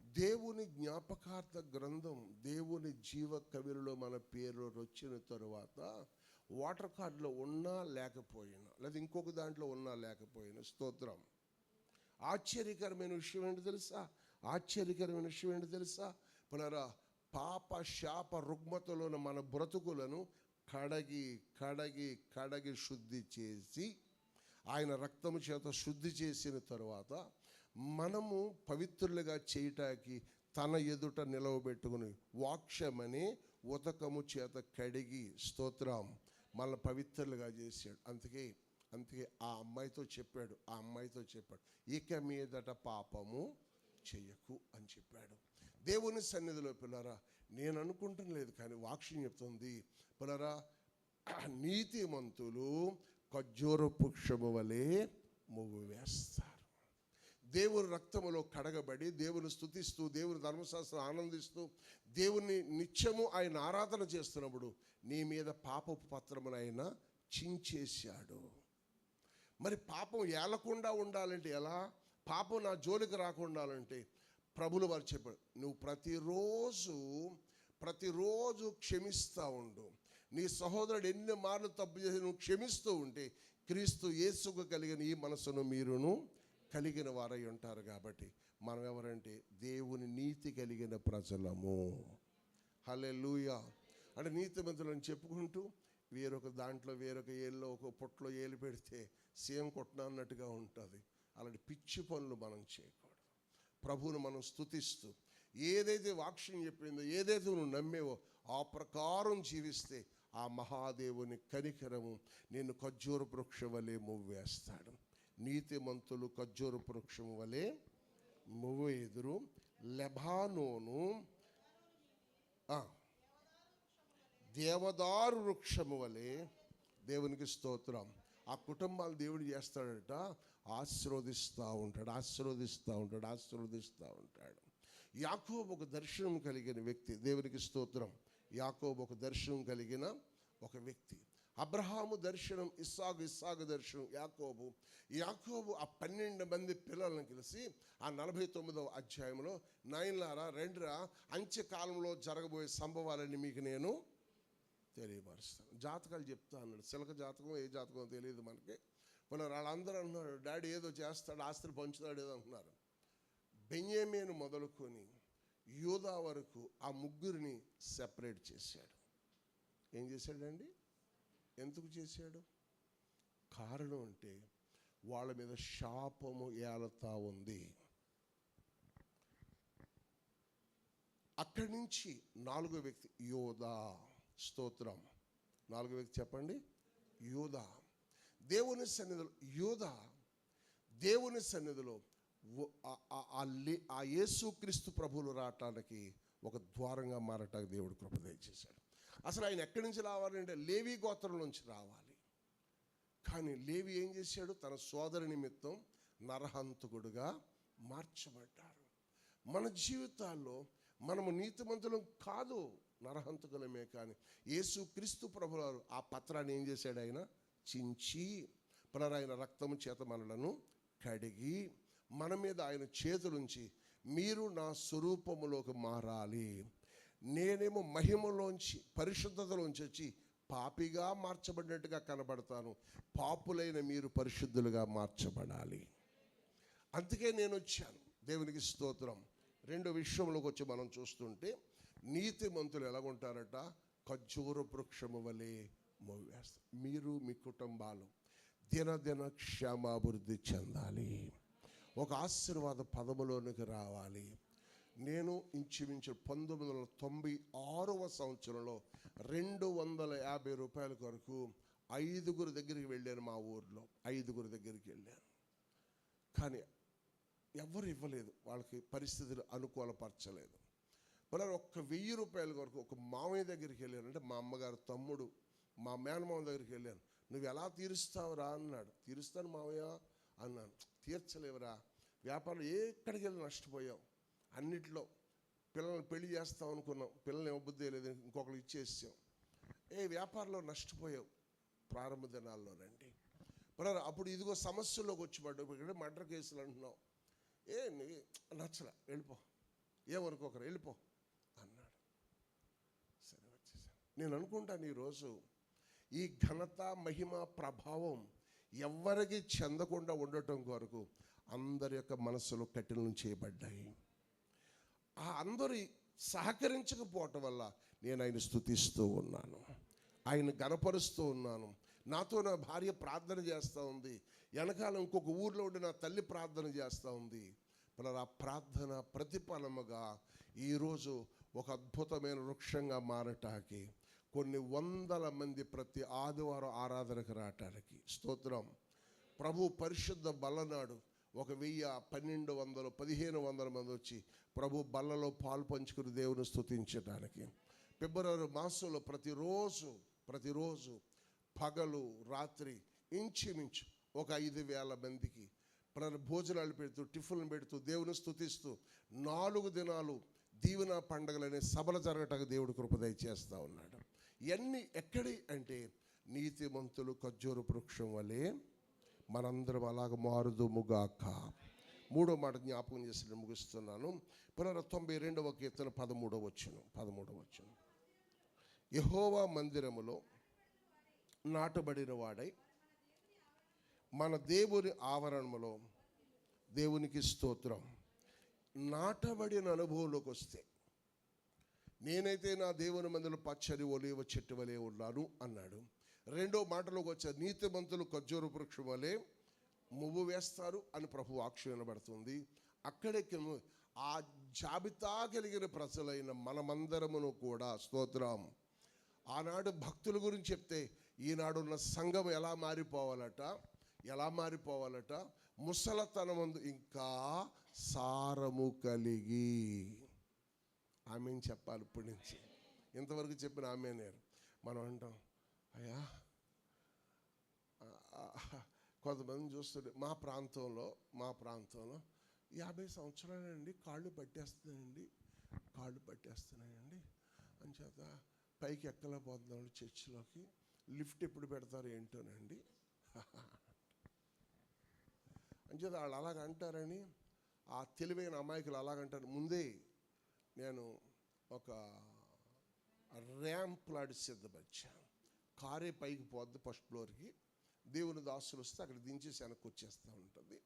దేవుని జ్ఞాపకార్థ గ్రంథం, దేవుని జీవ కవిలో మన పేరు వచ్చిన తరువాత వాటర్ కార్డులో ఉన్నా లేకపోయినా, లేదా ఇంకొక దాంట్లో ఉన్నా లేకపోయినా, స్తోత్రం. ఆశ్చర్యకరమైన విషయం ఏంటి తెలుసా? ఆశ్చర్యకరమైన విషయం ఏంటి తెలుసా? పునరా పాప శాప రుగ్మతలోని మన బ్రతుకులను కడగి కడగి కడగి శుద్ధి చేసి, ఆయన రక్తము చేత శుద్ధి చేసిన తరువాత మనము పవిత్రులుగా చేయటానికి తన ఎదుట నిలవబెట్టుకుని వాక్ష్యమని ఉతకము చేత కడిగి, స్తోత్రం, మన పవిత్రులుగా చేశాడు. అందుకే ఆ అమ్మాయితో చెప్పాడు, ఇక మీదట పాపము చెయ్యకు అని చెప్పాడు. దేవుని సన్నిధిలో పిల్లరా, నేను అనుకుంటం లేదు కానీ వాక్యం చెప్తుంది, పిల్లరా, నీతిమంతులు ఖర్జూర వృక్షము వలె మువ్వు వేస్తారు. దేవుని రక్తములో కడగబడి, దేవుని స్తుతిస్తూ, దేవుని ధర్మశాస్త్రం ఆనందిస్తూ, దేవుని నిత్యము ఆయన ఆరాధన చేస్తున్నప్పుడు నీ మీద పాపపు పత్రమును ఆయన చించేశాడు. మరి పాపం ఏలకుండా ఉండాలంటే ఎలా? పాపం నా జోలికి రాకుండా ఉండాలంటే ప్రభులు వారు చెప్పాడు, నువ్వు ప్రతిరోజు క్షమిస్తూ ఉండు. నీ సహోదరుడు ఎన్ని మార్లు తప్పు చేసి నువ్వు క్షమిస్తూ ఉంటే క్రీస్తు యేసుకు కలిగిన ఈ మనసును మీరును కలిగిన వారై ఉంటారు. కాబట్టి మనం ఎవరంటే దేవుని నీతి కలిగిన ప్రజలము. హల్లెలూయా. అంటే నీతిమంతులను చెప్పుకుంటూ వేరొక దాంట్లో వేరొక ఏళ్ళలో ఒక పొట్లో ఏలు పెడితే సేమ్ కొట్టినా అన్నట్టుగా ఉంటుంది. అలాంటి పిచ్చి పనులు మనం చేయకూడదు. ప్రభువును మనం స్తుతిస్తూ ఏదైతే వాక్యం చెప్పిందో, ఏదైతే నువ్వు నమ్మేవో ఆ ప్రకారం జీవిస్తే ఆ మహాదేవుని కనికరము నిన్ను ఖర్జూర వృక్షం వలె మువ్వేస్తాడు. నీతిమంతులు ఖర్జూర వృక్షం వలె మువ్వు ఎదురు, లెబానోను దేవదారు వృక్షము వలె. దేవునికి స్తోత్రం. ఆ కుటుంబాలు దేవుడు చేస్తాడట, ఆశీర్వదిస్తూ ఉంటాడు. యాకోబు ఒక దర్శనం కలిగిన వ్యక్తి. దేవునికి స్తోత్రం. యాకోబు ఒక దర్శనం కలిగిన ఒక వ్యక్తి. అబ్రహాము దర్శనం, ఇస్సాకు దర్శనం, యాకోబు ఆ 12 మంది పిల్లలను కలిసి ఆ 49వ అధ్యాయంలో, నాయనలారా రండిరా, అంత్యకాలంలో జరగబోయే సంభవాలని మీకు నేను తెలియపరుస్తాను. జాతకాలు చెప్తా అన్నాడు. చిలక జాతకం ఏ జాతకం తెలియదు మనకి. వాళ్ళందరూ అంటున్నారు, డాడీ ఏదో చేస్తాడు, ఆస్తులు పంచుతాడు ఏదో అంటున్నారు. బెన్యామీను మొదలుకొని యూదా వరకు ఆ ముగ్గురిని సెపరేట్ చేశాడు. ఏం చేశాడండి? ఎందుకు చేశాడు? కారణం అంటే వాళ్ళ మీద శాపము ఏలతా ఉంది. అక్కడి నుంచి 4వ వ్యక్తి యోధా. స్తోత్రం. 4వ వ్యక్తి చెప్పండి, యోధా. దేవుని సన్నిధిలో ఆ యేసుక్రీస్తు ప్రభువులు రావటానికి ఒక ద్వారంగా మారటానికి దేవుడు కృప దయచేశాడు. అసలు ఆయన ఎక్కడి నుంచి రావాలంటే లేవి గోత్రం నుంచి రావాలి. కానీ లేవి ఏం చేశాడు? తన సోదరి నిమిత్తం నరహంతకుడుగా మార్చబడ్డారు. మన జీవితాల్లో మనము నీతిమంతులం కాదు, నరహంతకులమే. కానీ యేసుక్రీస్తు ప్రభువారు ఆ పత్రాన్ని ఏం చేశాడు? ఆయన చించి పునరాయన రక్తము చేత మనలను కడిగి మన మీద ఆయన చేతులుంచి, మీరు నా స్వరూపములోకి మారాలి, నేనేమో మహిమలోంచి పరిశుద్ధతలోంచి వచ్చి పాపిగా మార్చబడినట్టుగా కనబడతాను, పాపులైన మీరు పరిశుద్ధులుగా మార్చబడాలి. అందుకే నేను వచ్చాను. దేవునికి స్తోత్రం. 2 విషయంలోకి వచ్చి మనం చూస్తుంటే, నీతిమంతులు ఎలాగుంటారట? ఖర్జూర వృక్షము వలె మోవేస్తారు. మీరు మీ కుటుంబాలు దినదిన క్షేమాభివృద్ధి చెందాలి, ఒక ఆశీర్వాద పదములోనికి రావాలి. నేను ఇంచుమించు 1996వ సంవత్సరంలో 250 రూపాయల కొరకు 5గురు దగ్గరికి వెళ్ళాను. మా ఊర్లో 5గురు దగ్గరికి వెళ్ళాను. కానీ ఎవరు ఇవ్వలేదు, వాళ్ళకి పరిస్థితులు అనుకూలపరచలేదు. మరి ఒక్క 1000 రూపాయల కొరకు ఒక మామయ్య దగ్గరికి వెళ్ళాను. అంటే మా అమ్మగారు తమ్ముడు, మా మేనమామ దగ్గరికి వెళ్ళాను. నువ్వు ఎలా తీరుస్తావురా అన్నాడు. తీరుస్తాను మామయ్య అన్నాను. తీర్చలేవురా, వ్యాపారం ఎక్కడికి వెళ్ళి నష్టపోయావు అన్నిట్లో పిల్లల్ని పెళ్లి చేస్తాం అనుకున్నాం, పిల్లల్ని ఇవ్వబుద్ధి లేదు, ఇంకొకరు ఇచ్చేసాం. వ్యాపారంలో నష్టపోయావు ప్రారంభ దినాల్లోనండి. అప్పుడు ఇదిగో సమస్యల్లోకి వచ్చి పడ్డావు. ఇక్కడ మర్డర్ కేసులు అంటున్నావు. నచ్చల, వెళ్ళిపో, ఏమనుకోకరు, వెళ్ళిపో అన్నాడు. సరే వచ్చేసాను. నేను అనుకుంటాను ఈరోజు ఈ ఘనత, మహిమ, ప్రభావం ఎవరికి చెందకుండా ఉండటం కొరకు అందరి యొక్క మనసులో కఠినం చేయబడ్డాయి. ఆ అందరి సహకరించకపోవటం వల్ల నేను ఆయన స్తుతిస్తూ ఉన్నాను, ఆయన గణపరుస్తూ ఉన్నాను. నాతో నా భార్య ప్రార్థన చేస్తూ ఉంది, వెనకాల ఇంకొక ఊర్లో ఉండి నా తల్లి ప్రార్థన చేస్తూ ఉంది. ఆ ప్రార్థన ప్రతిఫలముగా ఈరోజు ఒక అద్భుతమైన వృక్షంగా మారటానికి కొన్ని వందల మంది ప్రతి ఆదివారం ఆరాధనకు రావటానికి స్తోత్రం. ప్రభు పరిశుద్ధ బల్లనాడు 1000, 1200, 1500 మంది వచ్చి ప్రభు బల్లలో పాలు పంచుకుని దేవుని స్తుతించడానికి. ఫిబ్రవరి మాసంలో ప్రతిరోజు పగలు రాత్రి ఇంచుమించు ఒక 5000 మందికి భోజనాలు పెడుతూ, టిఫిన్లు పెడుతూ, దేవుని స్తుతిస్తూ 4 దినాలు దీవెన పండగలనే సభలు జరగటానికి దేవుడు కృప దయచేస్తూ ఉన్నాడు. ఇవన్నీ ఎక్కడి అంటే నీతిమంతులు ఖర్జూర వృక్షం వలె మనందరం అలాగ మారుదుముగాక. 3వ మాట జ్ఞాపకం చేసి ముగిస్తున్నాను. 92వ కీర్తన 13వ వచనం. యెహోవా మందిరములో నాటబడిన వాడై మన దేవుని ఆవరణములో దేవునికి స్తోత్రం. నాటబడిన అనుభవంలోకి వస్తే, నేనైతే నా దేవుని మందిలో పచ్చని ఒలీవ చెట్టు వలె ఉన్నాను అన్నాడు. 2వ మాటలోకి వచ్చారు, నీతిమంతులు ఖర్జూర వృక్షం వలె మువ్వు వేస్తారు అని ప్రభు వాక్యం వినబడుతుంది. అక్కడే ఆ జాబితా కలిగిన ప్రజలైన మనమందరమును కూడా స్తోత్రం. ఆనాడు భక్తుల గురించి చెప్తే ఈనాడున్న సంఘం ఎలా మారిపోవాలట, ముసలతనమందు ఇంకా సారము కలిగి. ఆమెను చెప్పాలి ఇప్పటి నుంచి. ఇంతవరకు చెప్పిన ఆమెనేరు. మనం అంటాం, అయ్యా కొంతమంది చూస్తుంటే మా ప్రాంతంలో 50 సంవత్సరాలండి కాళ్ళు పట్టేస్తున్నాయండి అంచేత పైకి ఎక్కలేకపోతున్నాడు చర్చిలోకి, లిఫ్ట్ ఎప్పుడు పెడతారు ఏంటోనండి అంచేత వాళ్ళు అలాగ అంటారని, ఆ తెలివైన అమాయకులు అలాగంటారు. ముందే నేను ఒక ర్యాంప్ లాంటి సిద్ధపరిచాను, కారే పైకి పోద్ది ఫస్ట్ ఫ్లోర్కి, దేవుని దాసులు వస్తే అక్కడ దించేసి వెనక్కి వచ్చేస్తూ ఉంటుంది.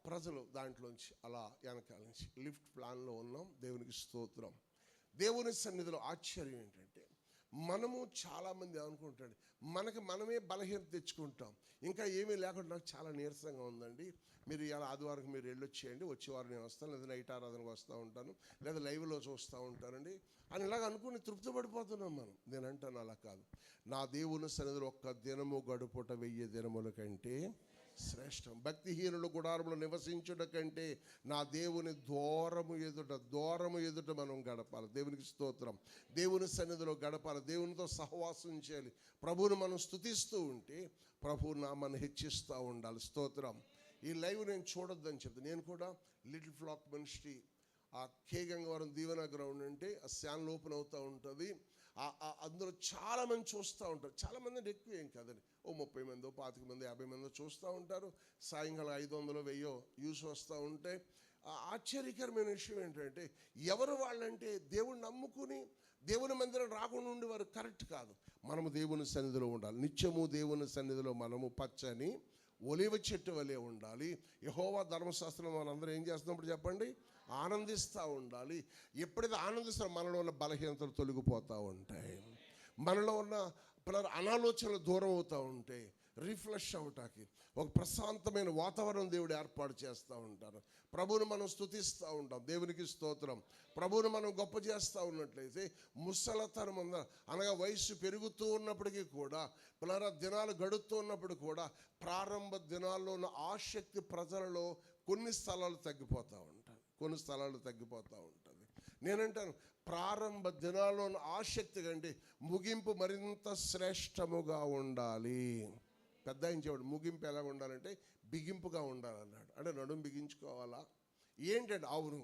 ప్రజలు దాంట్లోంచి అలా వెనకాల నుంచి లిఫ్ట్ ప్లాన్లో ఉన్నాం. దేవునికి స్తోత్రం. దేవుని సన్నిధిలో ఆశ్చర్యం ఏంటంటే, మనము చాలామంది అనుకుంటాడు మనమే బలహీనత తెచ్చుకుంటాం. ఇంకా ఏమీ లేకుండా నాకు చాలా నీరసంగా ఉందండి, మీరు ఇలా ఆదివారం మీరు వెళ్ళొచ్చేయండి, వచ్చేవారం నేను వస్తాను, లేదా నైట్ ఆరాధనకు వస్తూ ఉంటాను, లేదా లైవ్లో చూస్తూ ఉంటానండి అని ఇలాగ అనుకుని తృప్తి పడిపోతున్నాం మనం. నేను అంటాను అలా కాదు. నా దేవుని సన్నిధిలో ఒక్క దినము గడుపుట 1000 దినముల కంటే శ్రేష్టం. భక్తిహీనులు గుడారంలో నివసించుట కంటే నా దేవుని దూరము ఎదుట మనం గడపాలి. దేవునికి స్తోత్రం. దేవుని సన్నిధిలో గడపాలి, దేవునితో సహవాసం చేయాలి. ప్రభువును మనం స్తుతిస్తూ ఉంటే ప్రభువు నామాన్ని హెచ్చిస్తూ ఉండాలి. స్తోత్రం. ఈ లైవ్ నేను చూడొద్దని చెప్తాను. నేను కూడా లిటిల్ ఫ్లాక్ మినిస్ట్రీ ఆ కే గంగవరం దీవెన గ్రౌండ్ అంటే ఆ ఛానల్ ఓపెన్ అవుతూ ఉంటుంది. అందులో చాలామంది చూస్తూ ఉంటారు. చాలామంది అంటే ఎక్కువ ఏం కాదండి, 30 మందో 25 మంది 50 మందో చూస్తూ ఉంటారు. సాయంకాలం 500, 1000 యూస్ వస్తూ ఉంటే ఆశ్చర్యకరమైన విషయం ఏంటంటే, ఎవరు వాళ్ళంటే దేవుణ్ణి నమ్ముకుని దేవుని మందిరం రాకుండా ఉండేవారు కరెక్ట్ కాదు. మనము దేవుని సన్నిధిలో ఉండాలి. నిత్యము దేవుని సన్నిధిలో మనము పచ్చని ఒలీవ చెట్టు వలె ఉండాలి. యెహోవా ధర్మశాస్త్రం మనందరం ఏం చేస్తున్నప్పుడు చెప్పండి, ఆనందిస్తూ ఉండాలి. ఎప్పుడైతే ఆనందిస్తామో మనలో ఉన్న బలహీనతలు తొలగిపోతూ ఉంటాయి, మనలో ఉన్న అనాలోచనలు దూరం అవుతూ ఉంటాయి. రిఫ్రెష్ అవటానికి ఒక ప్రశాంతమైన వాతావరణం దేవుడు ఏర్పాటు చేస్తూ ఉంటారు. ప్రభువును మనం స్తుతిస్తూ ఉంటాం. దేవునికి స్తోత్రం. ప్రభువును మనం గొప్ప చేస్తూ ఉన్నట్లయితే ముసలతనం అనగా వయసు పెరుగుతూ ఉన్నప్పటికీ కూడా, దినాలు గడుస్తూ ఉన్నప్పుడు కూడా, ప్రారంభ దినాల్లో ఉన్న ఆసక్తి ప్రజలలో కొన్ని స్థలాలు తగ్గిపోతూ ఉంటుంది. నేనంటాను, ప్రారంభ దినాల్లో ఉన్న ఆసక్తి కంటే ముగింపు మరింత శ్రేష్టముగా ఉండాలి. పెద్ద ఆయన చెప్పాడు, ముగింపు ఎలా ఉండాలంటే బిగింపుగా ఉండాలన్నాడు. అంటే నడుము బిగించుకోవాలా ఏంటంటే, అవును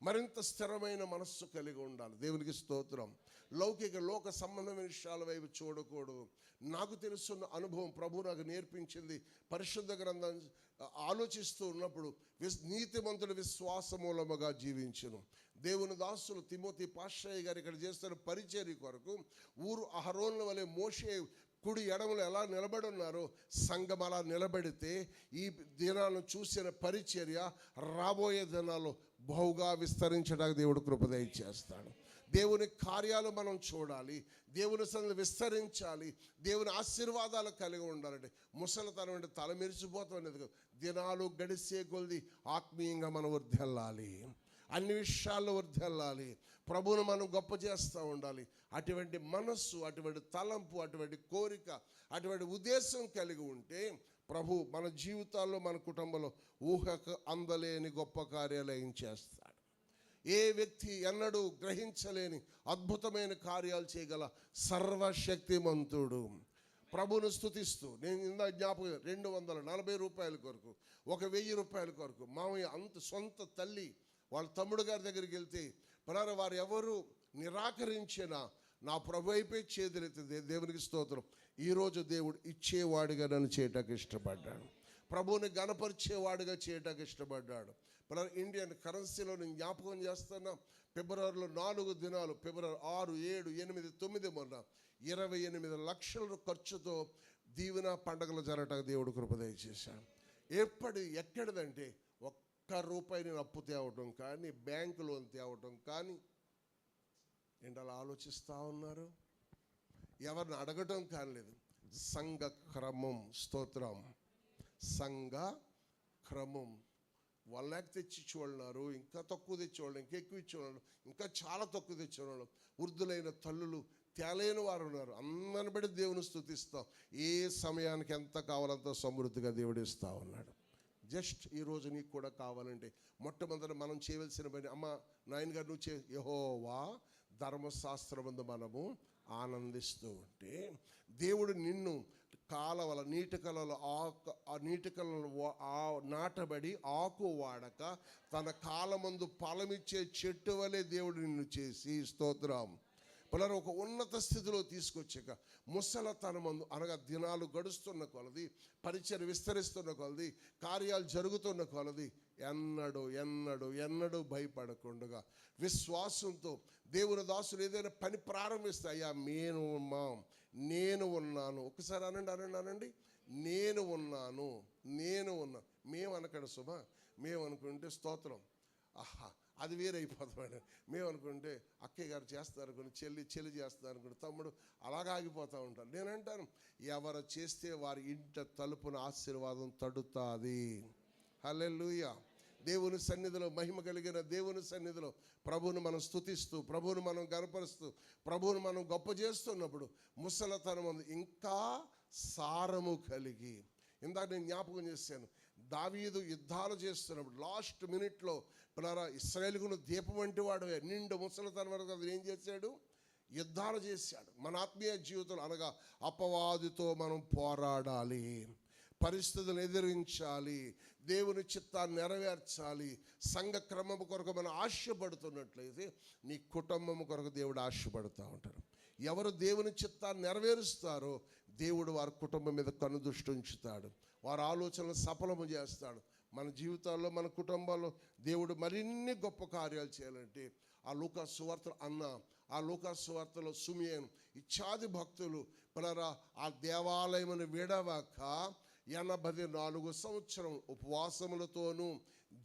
మరింత స్థిరమైన మనస్సు కలిగి ఉండాలి. దేవునికి స్తోత్రం. లౌకిక లోక సంబంధమైన విషయాల వైపు చూడకూడదు. నాకు తెలుసున్న అనుభవం, ప్రభు నాకు నేర్పించింది, పరిశుద్ధ గ్రంథం ఆలోచిస్తూ ఉన్నప్పుడు నీతిమంతుడు విశ్వాస మూలముగా జీవించును. దేవుని దాసులు తిమోతి పాస్టయ్య గారు ఇక్కడ చేస్తున్న పరిచర్య కొరకు ఊరు అహరోన్ల వలె మోషే కుడి ఎడమలు ఎలా నిలబడి ఉన్నారో సంఘం అలా నిలబడితే ఈ దినాలను చూసిన పరిచర్య రాబోయే దినాల్లో బహుగా విస్తరించడానికి దేవుడు కృప దయచేస్తాడు. దేవుని కార్యాలు మనం చూడాలి, దేవుని సన్నిధిని విస్తరించాలి, దేవుని ఆశీర్వాదాలు కలిగి ఉండాలంటే ముసలితనం అంటే తల మెరిచిపోతుంది. దినాలు గడిసే కొలది ఆత్మీయంగా మనం వర్ధిల్లాలి, అన్ని విషయాల్లో వర్ధిల్లాలి, ప్రభువును మనం గొప్ప చేస్తూ ఉండాలి. అటువంటి మనస్సు, అటువంటి తలంపు, అటువంటి కోరిక, అటువంటి ఉద్దేశం కలిగి ఉంటే ప్రభు మన జీవితాల్లో, మన కుటుంబంలో ఊహకు అందలేని గొప్ప కార్యాలయం చేస్తాడు. ఏ వ్యక్తి ఎన్నడూ గ్రహించలేని అద్భుతమైన కార్యాలు చేయగల సర్వశక్తిమంతుడు. ప్రభువును స్తుతిస్తూ నేను ఇందా జ్ఞాపకం, 240 రూపాయల కొరకు, 1000 రూపాయల కొరకు మామయ్య అంత సొంత తల్లి వాళ్ళ తమ్ముడు గారి దగ్గరికి వెళ్తే వారు ఎవరు నిరాకరించిన నా ప్రభు అయిపోయి చేతులెత్తి దేవునికి స్తోత్రం. ఈరోజు దేవుడు ఇచ్చేవాడిగా నన్ను చేయటానికి ఇష్టపడ్డాడు, ప్రభువుని గణపరిచేవాడిగా చేయటానికి ఇష్టపడ్డాడు. ఇండియన్ కరెన్సీలో నేను జ్ఞాపకం చేస్తున్నా, ఫిబ్రవరిలో 4 దినాలు, ఫిబ్రవరి 6, 7, 8, 9 మొన్న 28 లక్షల ఖర్చుతో దీవెన పండుగలు జరగటానికి దేవుడు కృప దయచేశాడు. ఎక్కడిదంటే ₹1 నేను అప్పు తేవటం కానీ, బ్యాంకు లోన్ తేవటం కానీ, ఏంటలా ఆలోచిస్తూ ఉన్నారు, ఎవరిని అడగటం కానిలేదు. సంఘ క్రమం, స్తోత్రం, సంఘ క్రమం. 1 lakh తెచ్చి ఇచ్చేవాళ్ళు, ఇంకా తక్కువ తెచ్చేవాళ్ళు, ఇంకా ఎక్కువ ఇచ్చేవాళ్ళు, ఇంకా చాలా తక్కువ తెచ్చేవాళ్ళు, వృద్ధులైన తల్లులు, తేలైన వారు ఉన్నారు. అందరిని బట్టి దేవుని స్తుతిస్తాం. ఏ సమయానికి ఎంత కావాలంత సమృద్ధిగా దేవుడు ఇస్తూ ఉన్నాడు. జస్ట్ ఈరోజు నీకు కూడా కావాలంటే మొట్టమొదటి మనం చేయవలసిన పని, అమ్మ నాయన గారు నువ్వు యెహోవా ధర్మశాస్త్రమందు మనము ఆనందిస్తూ ఉంటే దేవుడు నిన్ను కాలవల నీటి కలలో నీటి కలలో నాటబడి ఆకు వాడక తన కాలమందు ఫలమిచ్చే చెట్టు వలె దేవుడు నిన్ను చేసి, స్తోత్రం, పిల్లలు ఒక ఉన్నత స్థితిలో తీసుకొచ్చాక ముసలతనమందు అనగా దినాలు గడుస్తున్న కొలది, పరిచయం విస్తరిస్తున్న కొలది, కార్యాలు జరుగుతున్న కొలది ఎన్నడూ ఎన్నడూ ఎన్నడూ భయపడకుండా విశ్వాసంతో దేవుని దాసులు ఏదైనా పని ప్రారంభిస్తే, అయ్యా నేను ఉన్నాను. ఒకసారి అనండి, నేను ఉన్నాను. మేము అనకండి శుభ, మేము అనుకుంటే స్తోత్రం, ఆహా అది వేరైపోతాడు. మేము అనుకుంటే అక్కయ్య గారు చేస్తారు అనుకోండి, చెల్లి చేస్తారు అనుకోండి, తమ్ముడు అలాగా ఆగిపోతూ ఉంటారు. నేనంటాను, ఎవరు చేస్తే వారి ఇంట తలుపున ఆశీర్వాదం తడుతుంది. హల్లెలూయా. దేవుని సన్నిధిలో, మహిమ కలిగిన దేవుని సన్నిధిలో ప్రభువును మనం స్తుతిస్తూ, ప్రభువును మనం గణపరుస్తూ, ప్రభువును మనం గొప్ప చేస్తున్నప్పుడు ముసలతనం ఇంకా సారము కలిగి, ఇందాక నేను జ్ఞాపకం చేశాను, దావీదు యుద్ధాలు చేస్తున్నప్పుడు లాస్ట్ మినిట్లో పిల్లరా ఇశ్రాయేలుకు దీపం వంటి వాడు నిండు ముసలితనం వరకు అది ఏం చేశాడు, యుద్ధాలు చేశాడు. మన ఆత్మీయ జీవితంలో అనగా అపవాదితో మనం పోరాడాలి, పరిస్థితులను ఎదిరించాలి, దేవుని చిత్తాన్ని నెరవేర్చాలి. సంఘ క్రమము కొరకు మనం ఆశపడుతున్నట్లయితే నీ కుటుంబం కొరకు దేవుడు ఆశపడుతూ ఉంటారు. ఎవరు దేవుని చిత్తాన్ని నెరవేరుస్తారో దేవుడు వారి కుటుంబం మీద కనుదృష్టి ఉంచుతాడు, వారి ఆలోచనలు సఫలము చేస్తాడు. మన జీవితాల్లో, మన కుటుంబాల్లో దేవుడు మరిన్ని గొప్ప కార్యాలు చేయాలంటే ఆ లూకా సువార్తలో ఆ లూకా సువార్తలో సుమియేను ఇత్యాది భక్తులు పిల్లరా ఆ దేవాలయమును విడవక 84 సంవత్సరం ఉపవాసములతోనూ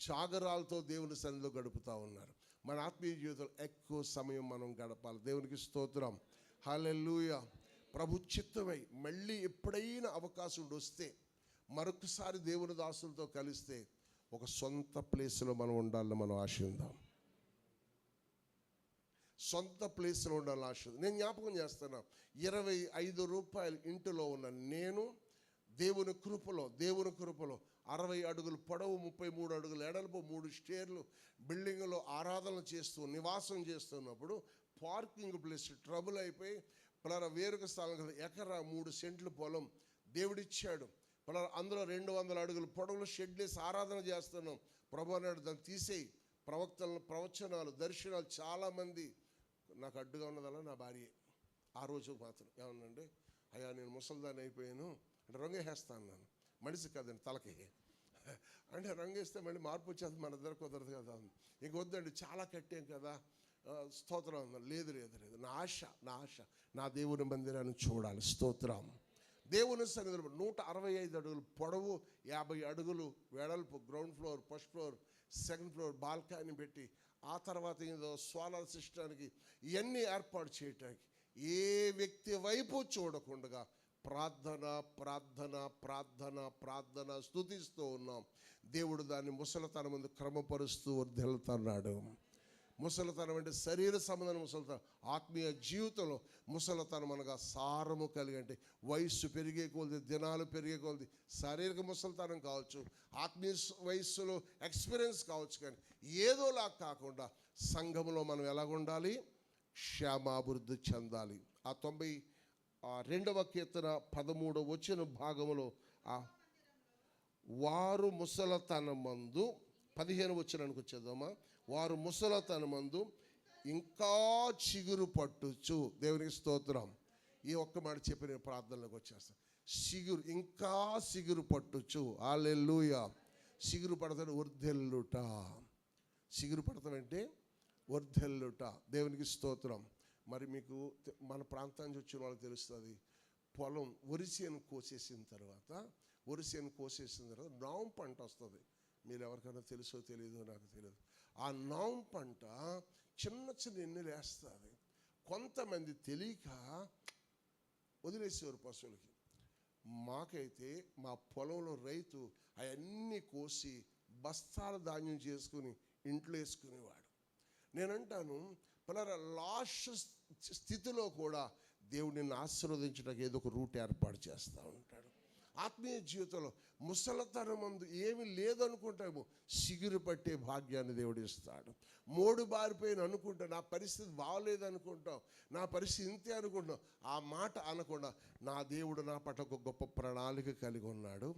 జాగరాలతో దేవుని సన్నిధిలో గడుపుతూ ఉన్నారు. మన ఆత్మీయ జీవితంలో ఎక్కువ సమయం మనం గడపాలి. దేవునికి స్తోత్రం, హల్లెలూయా. ప్రభు చిత్తమై మళ్ళీ ఎప్పుడైనా అవకాశం వస్తే మరొకసారి దేవుని దాసులతో కలిస్తే ఒక సొంత ప్లేస్లో మనం ఉండాలని మనం ఆశిద్దాం. సొంత ప్లేస్లో ఉండాలని ఆశ. నేను జ్ఞాపకం చేస్తున్నా, 25 రూపాయలు ఇంటిలో ఉన్న నేను దేవుని కృపలో 60 అడుగులు పొడవు, 33 అడుగులు ఎడల్పు, 3 స్టేర్లు బిల్డింగ్లో ఆరాధన చేస్తూ నివాసం చేస్తున్నప్పుడు పార్కింగ్ ప్లేస్ ట్రబుల్ అయిపోయి పిల్లల వేరొక స్థలం కదా, ఎకరా 3 సెంట్లు పొలం దేవుడిచ్చాడు. పిల్లల అందులో 200 అడుగులు పొడవులు షెడ్ వేసి ఆరాధన చేస్తున్నాం. ప్రభు అన్నాడు, దాన్ని తీసేయి, ప్రవచనాలు, దర్శనాలు చాలామంది నాకు అడ్డుగా ఉన్నదల్లా నా భార్య. ఆ రోజు మాత్రం ఏమన్నంటే, అయ్యా నేను ముసలిదాన్ని అయిపోయాను అంటే రంగేస్తాను. నేను మనిషి కదండి, తలకి అంటే రంగేస్తే మళ్ళీ మార్పు వచ్చేది, మన ఇద్దరు కుదరదు కదా. ఇంక వద్దండి, చాలా కట్టాం కదా, స్తోత్రం. లేదు లేదు లేదు, నా ఆశ నా దేవుని మందిరాన్ని చూడాలి. స్తోత్రం. దేవుని సన్నిధిలో 165 అడుగులు పొడవు, 50 అడుగులు వెడల్పు, ground floor, first floor, second floor, balcony పెట్టి, ఆ తర్వాత ఏదో సోలార్ సిస్టానికి ఇవన్నీ ఏర్పాటు చేయటానికి ఏ వ్యక్తి వైపు చూడకుండా ప్రార్థన ప్రార్థన ప్రార్థన ప్రార్థన స్తుతిస్తూ ఉన్నాం. దేవుడు దాన్ని ముసలితనం ముందు క్రమపరుస్తూ వర్ధిల్లుతున్నాడు. ముసలితనం అంటే శరీర సంబంధం ముసలితనం, ఆత్మీయ జీవితంలో ముసలితనం అనగా సారము కలిగి, అంటే వయస్సు పెరిగే కొలది, దినాలు పెరిగే కొలది శారీరక ముసలితనం కావచ్చు, ఆత్మీయ వయస్సులో ఎక్స్పీరియన్స్ కావచ్చు. కానీ ఏదోలా కాకుండా సంఘంలో మనం ఎలాగుండాలి? క్షేమాభివృద్ధి చెందాలి. ఆ 92వ కీర్తన 13వ వచన భాగంలో వారు ముసలతనమందు 15వ వచనానికి వచ్చేద్దామా. వారు ముసలతనమందు ఇంకా చిగురు పట్టుచు, దేవునికి స్తోత్రం. ఈ ఒక్క మాట చెప్పి నేను ప్రార్థనలోకి వచ్చేస్తాను. ఇంకా సిగురు పట్టుచు. హల్లెలూయా. సిగురు పడతాడు, వర్ధిల్లుట. సిగురు పడతామంటే వర్ధిల్లుట. దేవునికి స్తోత్రం. మరి మీకు మన ప్రాంతానికి వచ్చిన వాళ్ళకి తెలుస్తుంది, పొలం వరిసేను కోసేసిన తర్వాత నాం పంట వస్తుంది. మీరు ఎవరికైనా తెలుసో తెలియదో నాకు తెలియదు. ఆ నాం పంట చిన్న ఎన్నెలు వేస్తుంది. కొంతమంది తెలియక వదిలేసేవారు పశువులకి. మాకైతే మా పొలంలో రైతు అవన్నీ కోసి బస్తాల ధాన్యం చేసుకుని ఇంట్లో వేసుకునేవాడు. నేనంటాను, పిల్లల లాస్ట్ స్థితిలో కూడా దేవుడు నిన్ను ఆశీర్వదించడానికి ఏదో ఒక రూట్ ఏర్పాటు చేస్తూ ఉంటాడు. ఆత్మీయ జీవితంలో ముసలితనం మందు ఏమి లేదనుకుంటాము, సిగురు పట్టే భాగ్యాన్ని దేవుడు ఇస్తాడు. మోడు బారిపోయిన అనుకుంటా, నా పరిస్థితి బాగలేదు అనుకుంటాం, నా పరిస్థితి ఇంతే అనుకుంటాం. ఆ మాట అనకుండా నా దేవుడు నా పట్ల ఒక గొప్ప ప్రణాళిక కలిగి ఉన్నాడు.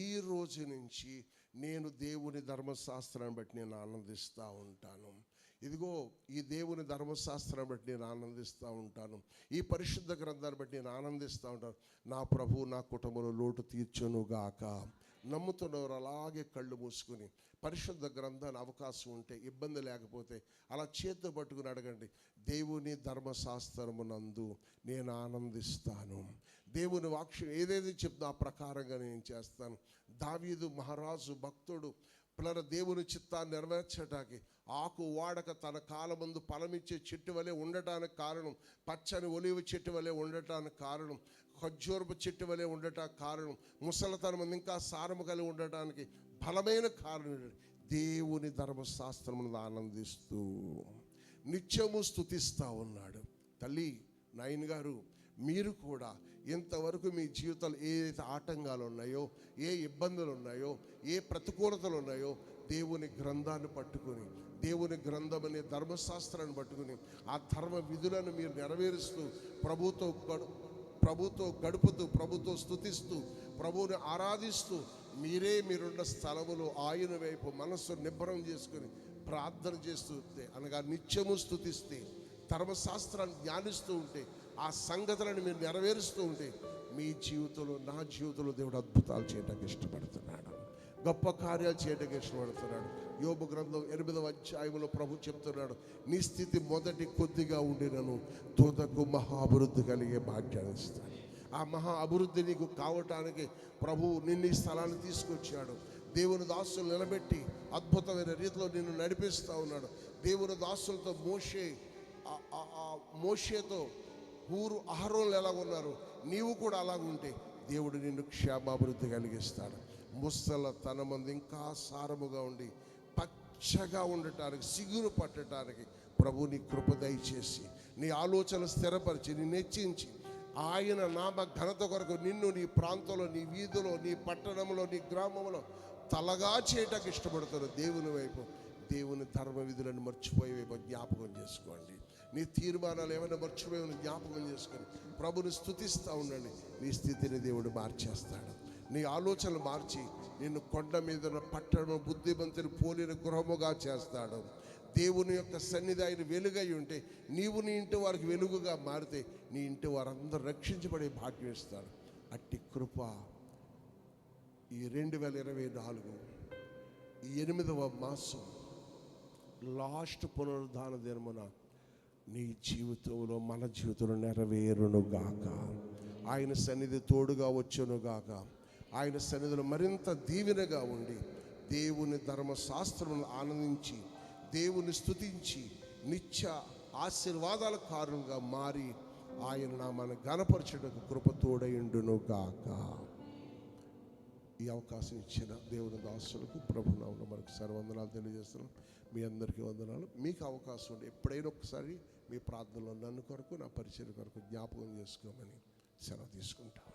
ఈ రోజు నుంచి నేను దేవుని ధర్మశాస్త్రాన్ని బట్టి నేను ఆనందిస్తూ ఉంటాను. ఇదిగో ఈ దేవుని ధర్మశాస్త్రాన్ని బట్టి నేను ఆనందిస్తూ ఉంటాను. ఈ పరిశుద్ధ గ్రంథాన్ని బట్టి నేను ఆనందిస్తూ ఉంటాను. నా ప్రభువు నా కుటుంబంలో లోటు తీర్చునుగాక. నమ్ముతున్నవారు అలాగే కళ్ళు మూసుకుని పరిశుద్ధ గ్రంథాన్ని అవకాశం ఉంటే, ఇబ్బంది లేకపోతే అలా చేతితో పట్టుకుని అడగండి. దేవుని ధర్మశాస్త్రమునందు నేను ఆనందిస్తాను. దేవుని వాక్యం ఏదైతే చెప్తుందో ఆ ప్రకారంగా నేను చేస్తాను. దావీదు మహారాజు భక్తుడు పిల్లల దేవుని చిత్తాన్ని నెరవేర్చడానికి ఆకు వాడక తన కాలమందు ఫలమిచ్చే చెట్టు వలె ఉండటానికి కారణం, పచ్చని ఒలివ చెట్టు వలె ఉండటానికి కారణం, ఖర్జూరపు చెట్టు వలె ఉండటానికి కారణం, ముసలితనం ఇంకా సారము కలిగి ఉండటానికి బలమైన కారణం దేవుని ధర్మశాస్త్రమును ఆనందిస్తూ నిత్యము స్తుతిస్తూ ఉన్నాడు. తల్లి, నాయన గారు, మీరు కూడా ఇంతవరకు మీ జీవితాలు ఏదైతే ఆటంకాలు ఉన్నాయో, ఏ ఇబ్బందులు ఉన్నాయో, ఏ ప్రతికూలతలు ఉన్నాయో, దేవుని గ్రంథాన్ని పట్టుకుని, దేవుని గ్రంథం అనే ధర్మశాస్త్రాన్ని పట్టుకుని ఆ ధర్మ విధులను మీరు నెరవేరుస్తూ ప్రభుతో గడుపుతూ, ప్రభుతో స్తుతిస్తూ, ప్రభువుని ఆరాధిస్తూ మీరున్న స్థలములో ఆయన వైపు మనస్సు నిబ్బరం చేసుకుని ప్రార్థన చేస్తూ అనగా నిత్యము స్తుతిస్తే, ధర్మశాస్త్రాన్ని ధ్యానిస్తూ ఉంటే, ఆ సంగతులను మీరు నెరవేరుస్తూ ఉంటే మీ జీవితంలో, నా జీవితంలో దేవుడు అద్భుతాలు చేయడానికి ఇష్టపడుతున్నాడు. గొప్ప కార్యాలు చేయడానికి ఇష్టపడుతున్నాడు. యోబు గ్రంథం 8వ అధ్యాయంలో ప్రభు చెప్తున్నాడు, నీ స్థితి మొదటి కొద్దిగా ఉండినను తుదకు మహా అభివృద్ధి కలిగే భాగ్యాన్ని ఇస్తాడు. ఆ మహా అభివృద్ధి నీకు కావటానికి ప్రభువు నిన్ను ఈ స్థలాన్ని తీసుకొచ్చాడు. దేవుని దాసులు నిలబెట్టి అద్భుతమైన రీతిలో నిన్ను నడిపిస్తూ ఉన్నాడు. దేవుని దాసులతో మోషేతో ఊరు అహరోన్లు ఎలాగున్నారు, నీవు కూడా అలాగుంటే దేవుడు నిన్ను క్షేమాభివృద్ధి కలిగిస్తాడు. ముసలితనమందు ఇంకా సారముగా ఉండి పచ్చగా ఉండటానికి, సిగురు పట్టడానికి ప్రభు నీ కృప దయచేసి, నీ ఆలోచన స్థిరపరిచి, నిన్ను హెచ్చించి, ఆయన నామ ఘనత కొరకు నిన్ను నీ ప్రాంతంలో, నీ వీధిలో, నీ పట్టణంలో, నీ గ్రామంలో తలగా చేయటానికి ఇష్టపడతారు. దేవుని వైపు, దేవుని ధర్మ విధులను మర్చిపోయే జ్ఞాపకం చేసుకోండి. నీ తీర్మానాలు ఏమైనా మర్చిపోయి జ్ఞాపకం చేసుకొని ప్రభుని స్తుతిస్తూ ఉండండి. నీ స్థితిని దేవుడు మార్చేస్తాడు. నీ ఆలోచనలు మార్చి నిన్ను కొండ మీద పట్టణము బుద్ధిమంతుని పోలిన గృహముగా చేస్తాడు. దేవుని యొక్క సన్నిధి ఆయన వెలుగై ఉంటే నీవు నీ ఇంటి వారికి వెలుగుగా మారితే నీ ఇంటి వారందరూ రక్షించబడే భాగ్యం ఇస్తాడు. అట్టి కృప ఈ 2024 ఈ 8వ మాసం లాస్ట్ పునరుద్ధాన దినమున నీ జీవితంలో మన జీవితంలో నెరవేరునుగాక. ఆయన సన్నిధి తోడుగా వచ్చునుగాక. ఆయన సన్నిధిలో మరింత దీవెనగా ఉండి దేవుని ధర్మశాస్త్రమును ఆనందించి దేవుని స్తుతించి నిత్య ఆశీర్వాదాల కారణంగా మారి ఆయన నామాన్ని ఘనపరచుటకు కృప తోడయుండునుగాక. ఈ అవకాశం ఇచ్చిన దేవుని దాసులకు ప్రభునామమున మనకు సర్వవందనాలు తెలియజేస్తున్నాం. మీ అందరికీ వందనాలు. మీకు అవకాశం ఉంటే ఎప్పుడైనా ఒకసారి మీ ప్రార్థనలో నన్ను కొరకు నా పరిచయం కొరకు జ్ఞాపకం చేసుకోమని సెలవు తీసుకుంటాను.